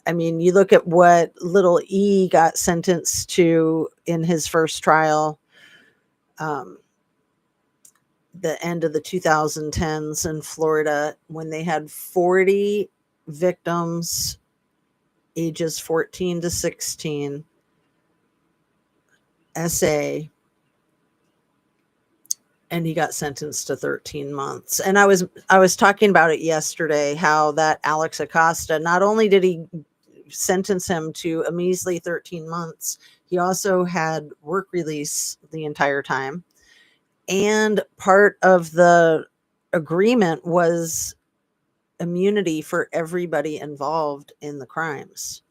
I mean, you look at what little E got sentenced to in his first trial, um, the end of the 2010s in Florida, when they had 40 victims, ages 14 to 16, SA, and he got sentenced to 13 months. And I was talking about it yesterday, how that Alex Acosta, not only did he sentence him to a measly 13 months, he also had work release the entire time. And part of the agreement was immunity for everybody involved in the crimes.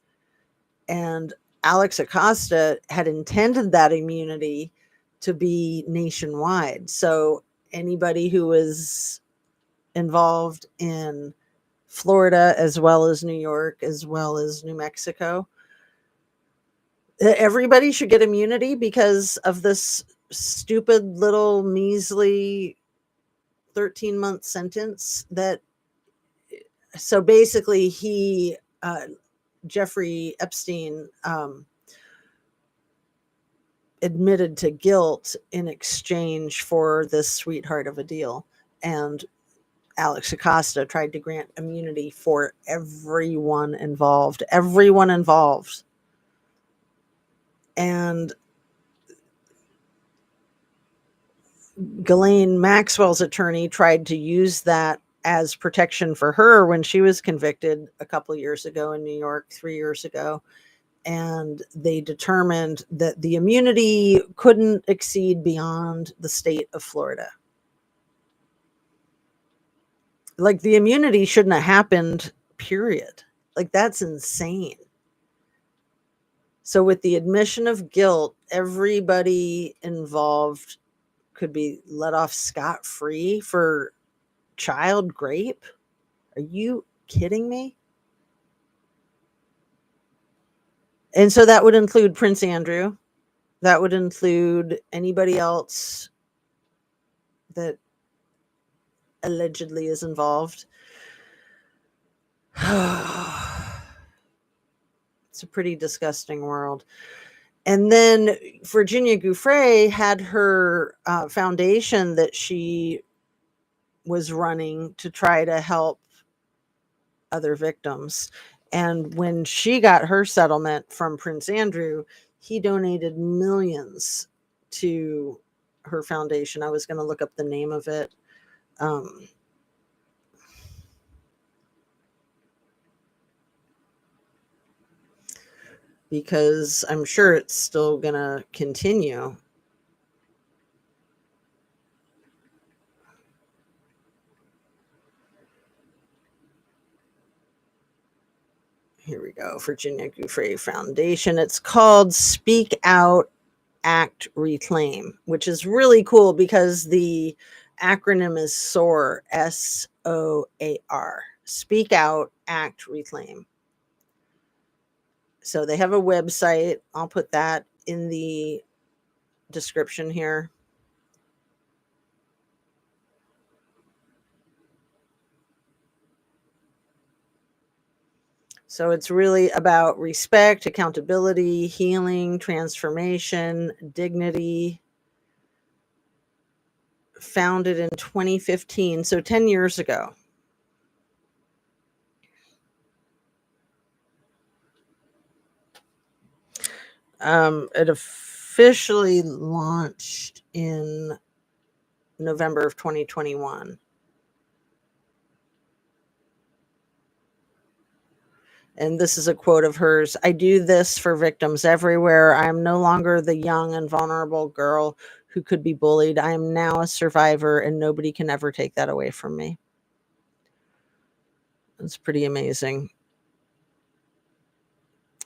And Alex Acosta had intended that immunity to be nationwide. So anybody who was involved in Florida, as well as New York, as well as New Mexico, everybody should get immunity because of this stupid little measly 13-month sentence. That so basically he Jeffrey Epstein admitted to guilt in exchange for this sweetheart of a deal. And Alex Acosta tried to grant immunity for everyone involved. Everyone involved. And Ghislaine Maxwell's attorney tried to use that as protection for her when she was convicted a couple of years ago in New York, 3 years ago. And they determined that the immunity couldn't exceed beyond the state of Florida. Like, the immunity shouldn't have happened, period. Like, that's insane. So with the admission of guilt, everybody involved could be let off scot-free for child rape. Are you kidding me? And so that would include Prince Andrew. That would include anybody else that allegedly is involved. It's a pretty disgusting world. And then Virginia Giuffre had her foundation that she was running to try to help other victims. And when she got her settlement from Prince Andrew, he donated millions to her foundation. I was going to look up the name of it. Because I'm sure it's still going to continue. Here we go. Virginia Giuffre Foundation. It's called Speak Out, Act, Reclaim, which is really cool because the acronym is SOAR, SOAR. Speak Out, Act, Reclaim. So they have a website. I'll put that in the description here. So it's really about respect, accountability, healing, transformation, dignity. Founded in 2015, so 10 years ago. It officially launched in November of 2021. And this is a quote of hers. I do this for victims everywhere. I am no longer the young and vulnerable girl who could be bullied. I am now a survivor, and nobody can ever take that away from me. It's pretty amazing.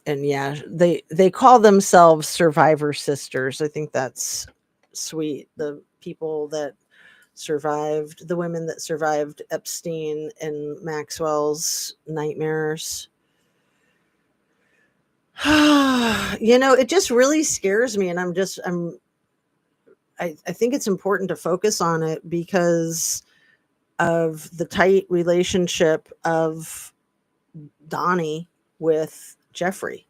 And yeah, they call themselves Survivor Sisters. I think that's sweet. The people that survived, the women that survived Epstein and Maxwell's nightmares. It just really scares me, and I think it's important to focus on it because of the tight relationship of Donnie with Jeffrey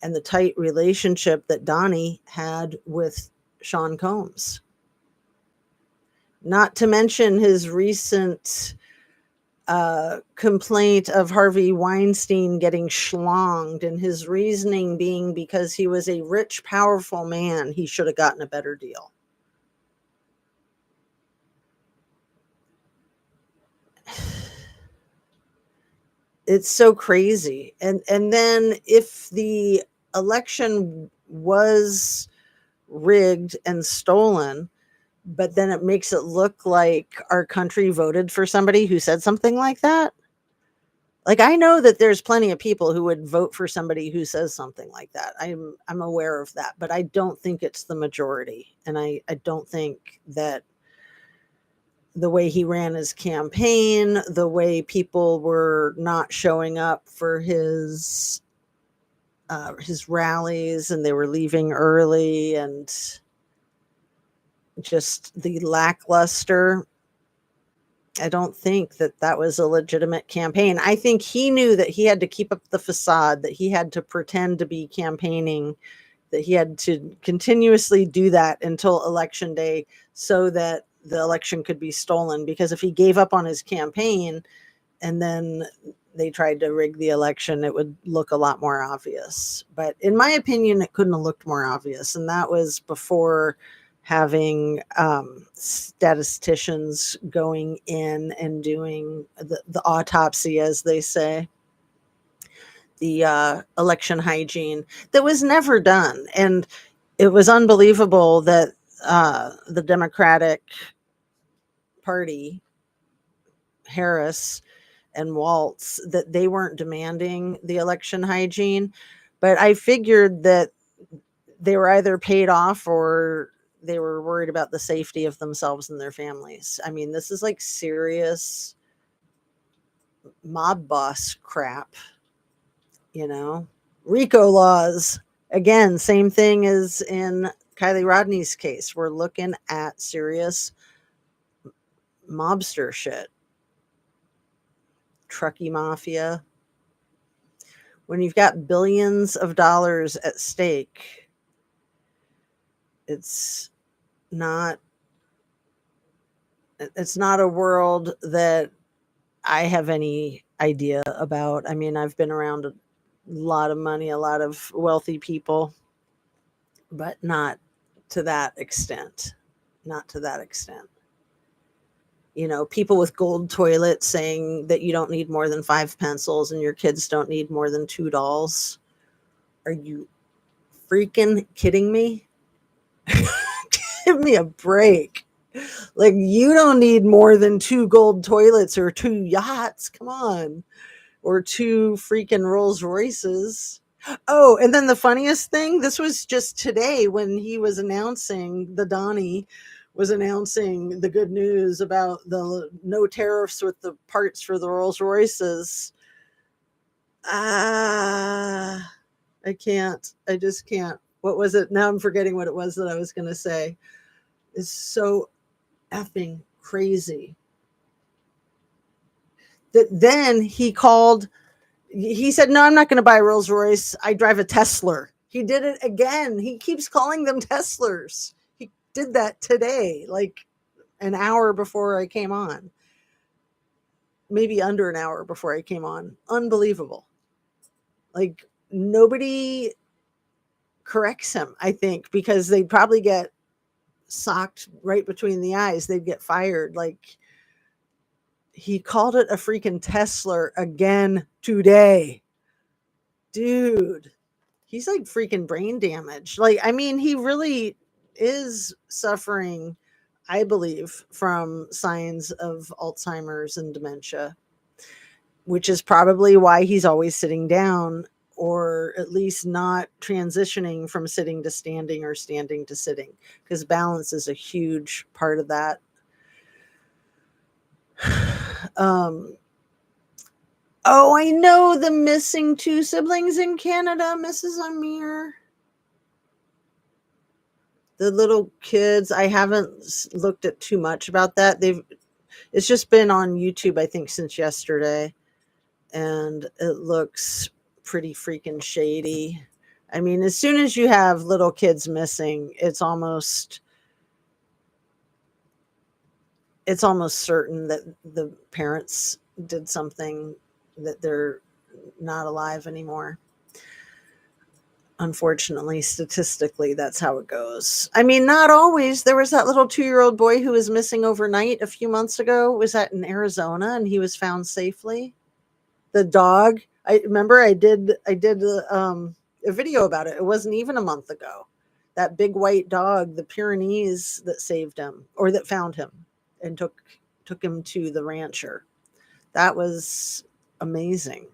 and the tight relationship that Donnie had with Sean Combs. Not to mention his recent complaint of Harvey Weinstein getting schlonged, and his reasoning being because he was a rich, powerful man, he should have gotten a better deal. It's so crazy. And then if the election was rigged and stolen, but then it makes it look like our country voted for somebody who said something like that. Like, I know that there's plenty of people who would vote for somebody who says something like that. I'm aware of that, but I don't think it's the majority. And I don't think that the way he ran his campaign, the way people were not showing up for his rallies, and they were leaving early, and just the lackluster. I don't think that that was a legitimate campaign. I think he knew that he had to keep up the facade, that he had to pretend to be campaigning, that he had to continuously do that until election day so that the election could be stolen. Because if he gave up on his campaign and then they tried to rig the election, it would look a lot more obvious. But in my opinion, it couldn't have looked more obvious. And that was before having statisticians going in and doing the autopsy, as they say, the election hygiene that was never done. And it was unbelievable that the Democratic Party, Harris and Waltz, that they weren't demanding the election hygiene. But I figured that they were either paid off or they were worried about the safety of themselves and their families. I mean, this is like serious mob boss crap, you know? RICO laws. Again, same thing as in Kylie Rodney's case. We're looking at serious mobster shit. Truckee mafia. When you've got billions of dollars at stake, it's not it's not a world that I have any idea about. I mean, I've been around a lot of money, a lot of wealthy people, but not to that extent. Not to that extent. People with gold toilets saying that you don't need more than 5 pencils and your kids don't need more than 2 dolls. Are you freaking kidding me? Give me a break. Like, you don't need more than 2 gold toilets or 2 yachts. Come on. Or 2 freaking Rolls Royces. Oh, and then the funniest thing, this was just today when he was announcing, the Donnie was announcing the good news about the no tariffs with the parts for the Rolls Royces. Ah, I can't. I just can't. What was it? Now I'm forgetting what it was that I was going to say. It's so effing crazy. That then he said, no, I'm not going to buy a Rolls Royce. I drive a Tesla. He did it again. He keeps calling them Teslas. He did that today, like an hour before I came on. Maybe under an hour before I came on. Unbelievable. Like, nobody corrects him, I think, because they'd probably get socked right between the eyes. They'd get fired. Like, he called it a freaking Tesla again today. Dude, he's like freaking brain damaged. Like, I mean, he really is suffering, I believe, from signs of Alzheimer's and dementia, which is probably why he's always sitting down, or at least not transitioning from sitting to standing or standing to sitting, because balance is a huge part of that. Oh, I know the missing two siblings in Canada, Mrs. Amir. The little kids. I haven't looked at too much about that. It's just been on YouTube, I think, since yesterday, and it looks pretty freaking shady. I mean, as soon as you have little kids missing, it's almost certain that the parents did something, that they're not alive anymore. Unfortunately, statistically, that's how it goes. I mean, not always. There was that little 2-year-old boy who was missing overnight a few months ago. Was that in Arizona? And he was found safely. The dog. I remember I did a video about it. It wasn't even a month ago. That big white dog, the Pyrenees, that saved him, or that found him and took him to the rancher. That was amazing.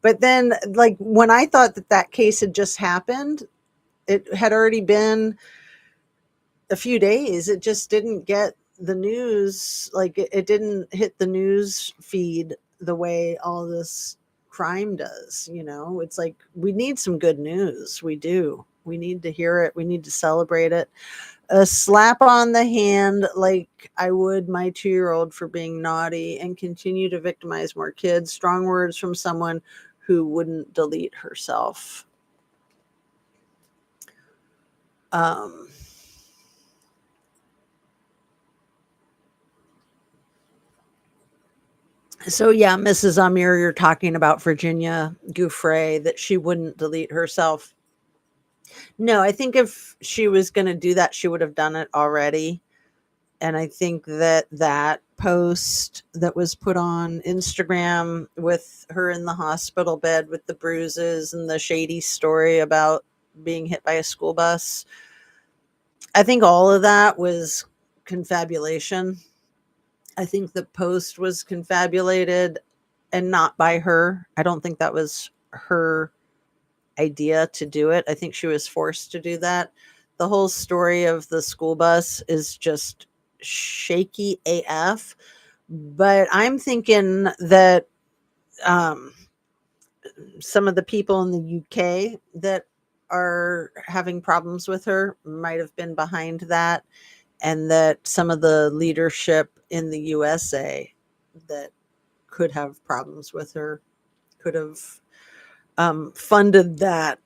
But then, like, when I thought that case had just happened, it had already been a few days. It just didn't get the news. Like, it didn't hit the news feed the way all this crime does. It's like, we need some good news. We do. We need to hear it. We need to celebrate it. A slap on the hand, like I would my 2-year-old for being naughty and continue to victimize more kids. Strong words from someone who wouldn't delete herself. Um, so yeah, Mrs. Amir, you're talking about Virginia Gouffre, that she wouldn't delete herself. No, I think if she was going to do that, she would have done it already. And I think that post that was put on Instagram with her in the hospital bed with the bruises and the shady story about being hit by a school bus, I think all of that was confabulation. I think the post was confabulated and not by her. I don't think that was her idea to do it. I think she was forced to do that. The whole story of the school bus is just shaky AF. But I'm thinking that um, some of the people in the UK that are having problems with her might have been behind that, and that some of the leadership in the USA that could have problems with her could have funded that,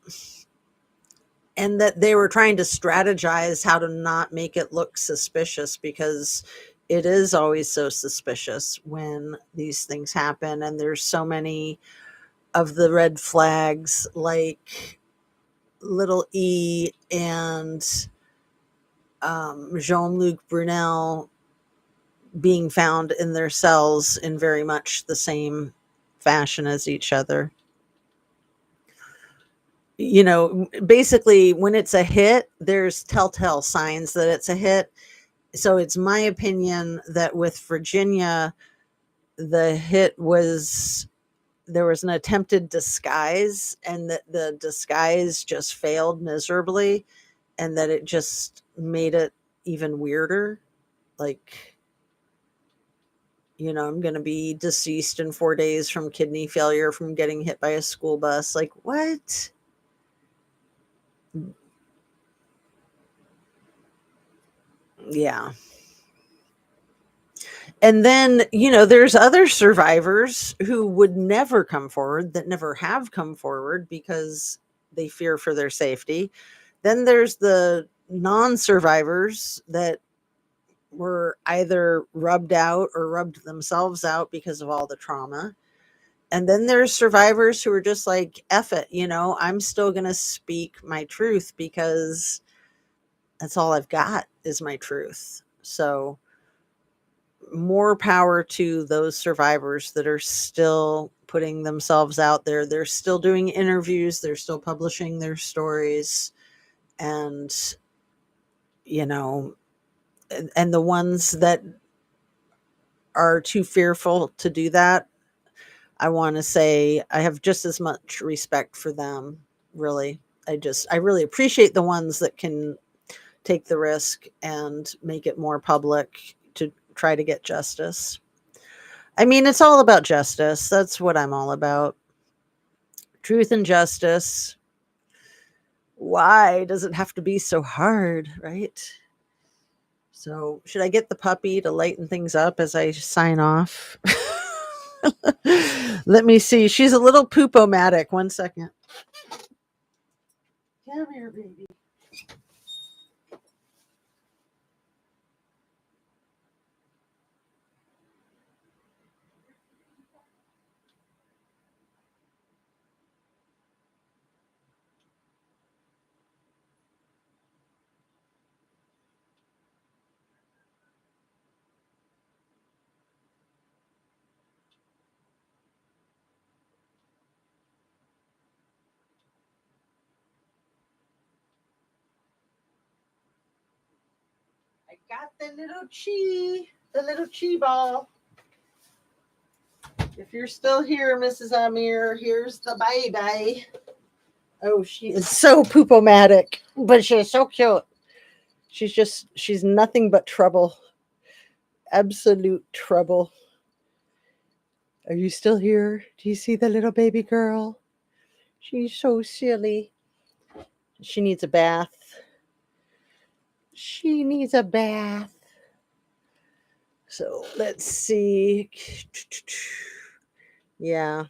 and that they were trying to strategize how to not make it look suspicious, because it is always so suspicious when these things happen, and there's so many of the red flags, like little E and Jean-Luc Brunel being found in their cells in very much the same fashion as each other. Basically, when it's a hit, there's telltale signs that it's a hit. So it's my opinion that with Virginia, the hit was, there was an attempted disguise, and that the disguise just failed miserably, and that it just made it even weirder. Like, I'm going to be deceased in 4 days from kidney failure from getting hit by a school bus. Like, what? Yeah. And then, there's other survivors who would never come forward, that never have come forward because they fear for their safety. Then there's the non survivors that were either rubbed out or rubbed themselves out because of all the trauma. And then there's survivors who are just like, F it, I'm still going to speak my truth, because that's all I've got is my truth. So, more power to those survivors that are still putting themselves out there. They're still doing interviews, they're still publishing their stories. And, you know, and the ones that are too fearful to do that, I want to say I have just as much respect for them, really. I really appreciate the ones that can take the risk and make it more public to try to get justice. I mean, it's all about justice. That's what I'm all about. Truth and justice. Why does it have to be so hard, right? So, should I get the puppy to lighten things up as I sign off? Let me see. She's a little poopomatic. 1 second. Come here, baby. I got the little chi ball. If you're still here, Mrs. Amir, here's the baby. Oh, she is so poopomatic, but she's so cute. She's nothing but trouble. Absolute trouble. Are you still here? Do you see the little baby girl? She's so silly. She needs a bath. She needs a bath. So let's see. Yeah.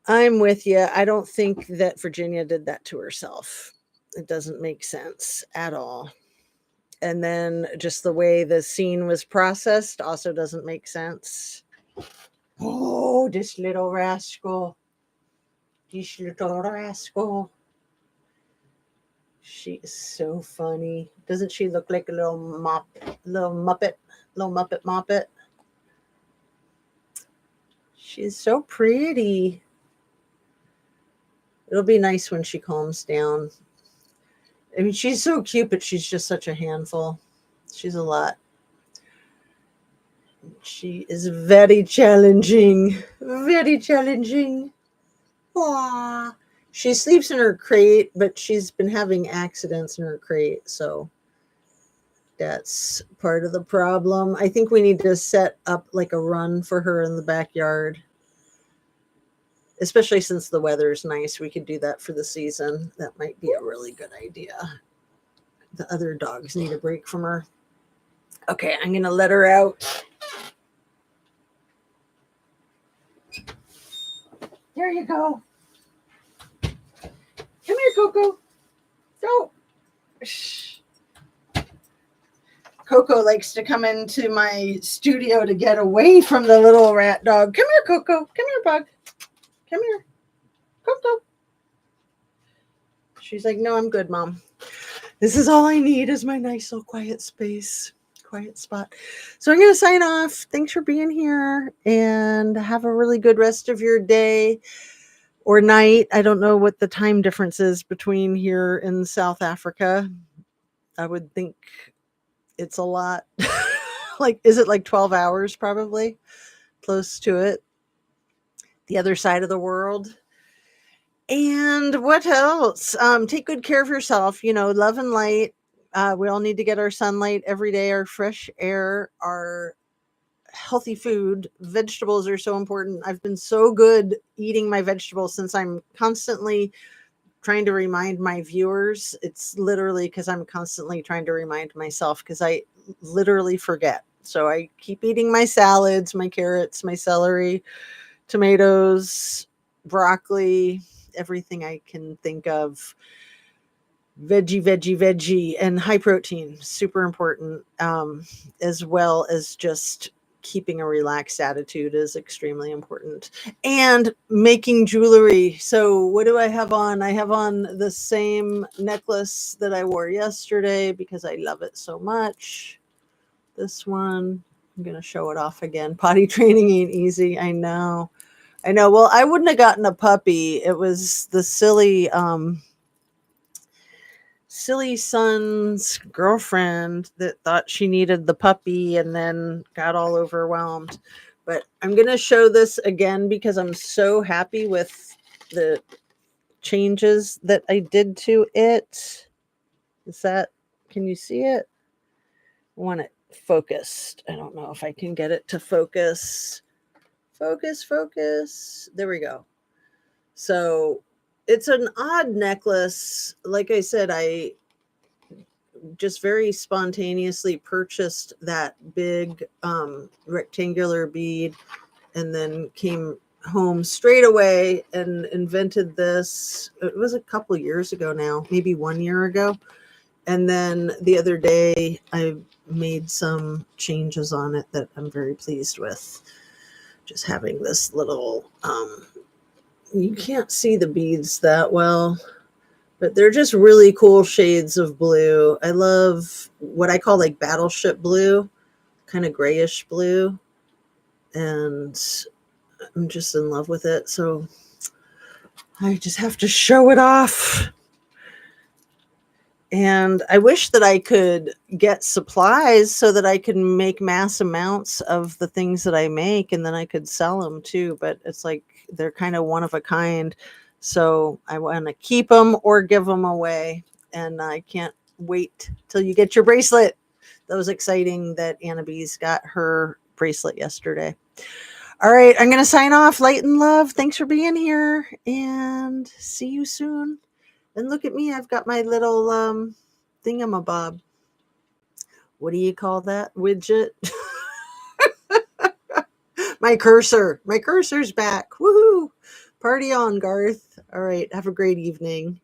I'm with you. I don't think that Virginia did that to herself. It doesn't make sense at all. And then just the way the scene was processed also doesn't make sense. Oh, this little rascal. This little rascal. She is so funny. Doesn't she look like a little Muppet, little Muppet Moppet? She's so pretty. It'll be nice when she calms down. I mean, she's so cute, but she's just such a handful. She's a lot. She is very challenging. Very challenging. Aww. She sleeps in her crate, but she's been having accidents in her crate, so that's part of the problem. I think we need to set up like a run for her in the backyard. Especially since the weather's nice, we could do that for the season. That might be a really good idea. The other dogs need a break from her. Okay, I'm going to let her out. There you go. Come here, Coco. Go. Shh. Coco likes to come into my studio to get away from the little rat dog. Come here, Coco. Come here, bug. Come here. Coco. She's like, no, I'm good, Mom. This is all I need is my nice little quiet space, quiet spot. So I'm going to sign off. Thanks for being here and have a really good rest of your day or night. I don't know what the time difference is between here in South Africa. I would think it's a lot. Like, is it like 12 hours probably? Close to it. The other side of the world. And what else? Take good care of yourself. Love and light. We all need to get our sunlight every day, our fresh air, our healthy food. Vegetables are so important. I've been so good eating my vegetables since I'm constantly trying to remind my viewers. It's literally because I'm constantly trying to remind myself because I literally forget. So I keep eating my salads, my carrots, my celery, tomatoes, broccoli, everything I can think of. Veggie, and high protein, super important, as well as just keeping a relaxed attitude is extremely important. And making jewelry. So what do I have on? I have on the same necklace that I wore yesterday because I love it so much. This one, I'm going to show it off again. Potty training ain't easy. I know. Well, I wouldn't have gotten a puppy. It was the silly son's girlfriend that thought she needed the puppy and then got all overwhelmed. But I'm going to show this again because I'm so happy with the changes that I did to it. Can you see it? I want it focused. I don't know if I can get it to focus. Focus. There we go. So it's an odd necklace. Like I said, I just very spontaneously purchased that big rectangular bead and then came home straight away and invented this. It was a couple years ago now, maybe 1 year ago. And then the other day, I made some changes on it that I'm very pleased with. Just having this little, you can't see the beads that well, but they're just really cool shades of blue. I love what I call like battleship blue, kind of grayish blue. And I'm just in love with it. So I just have to show it off. And I wish that I could get supplies so that I could make mass amounts of the things that I make and then I could sell them too. But it's like they're kind of one of a kind. So I want to keep them or give them away. And I can't wait till you get your bracelet. That was exciting that Anna B's got her bracelet yesterday. All right, I'm going to sign off. Light and love. Thanks for being here and see you soon. And look at me, I've got my little thingamabob. What do you call that? Widget? My cursor. My cursor's back. Woohoo! Party on, Garth. All right, have a great evening.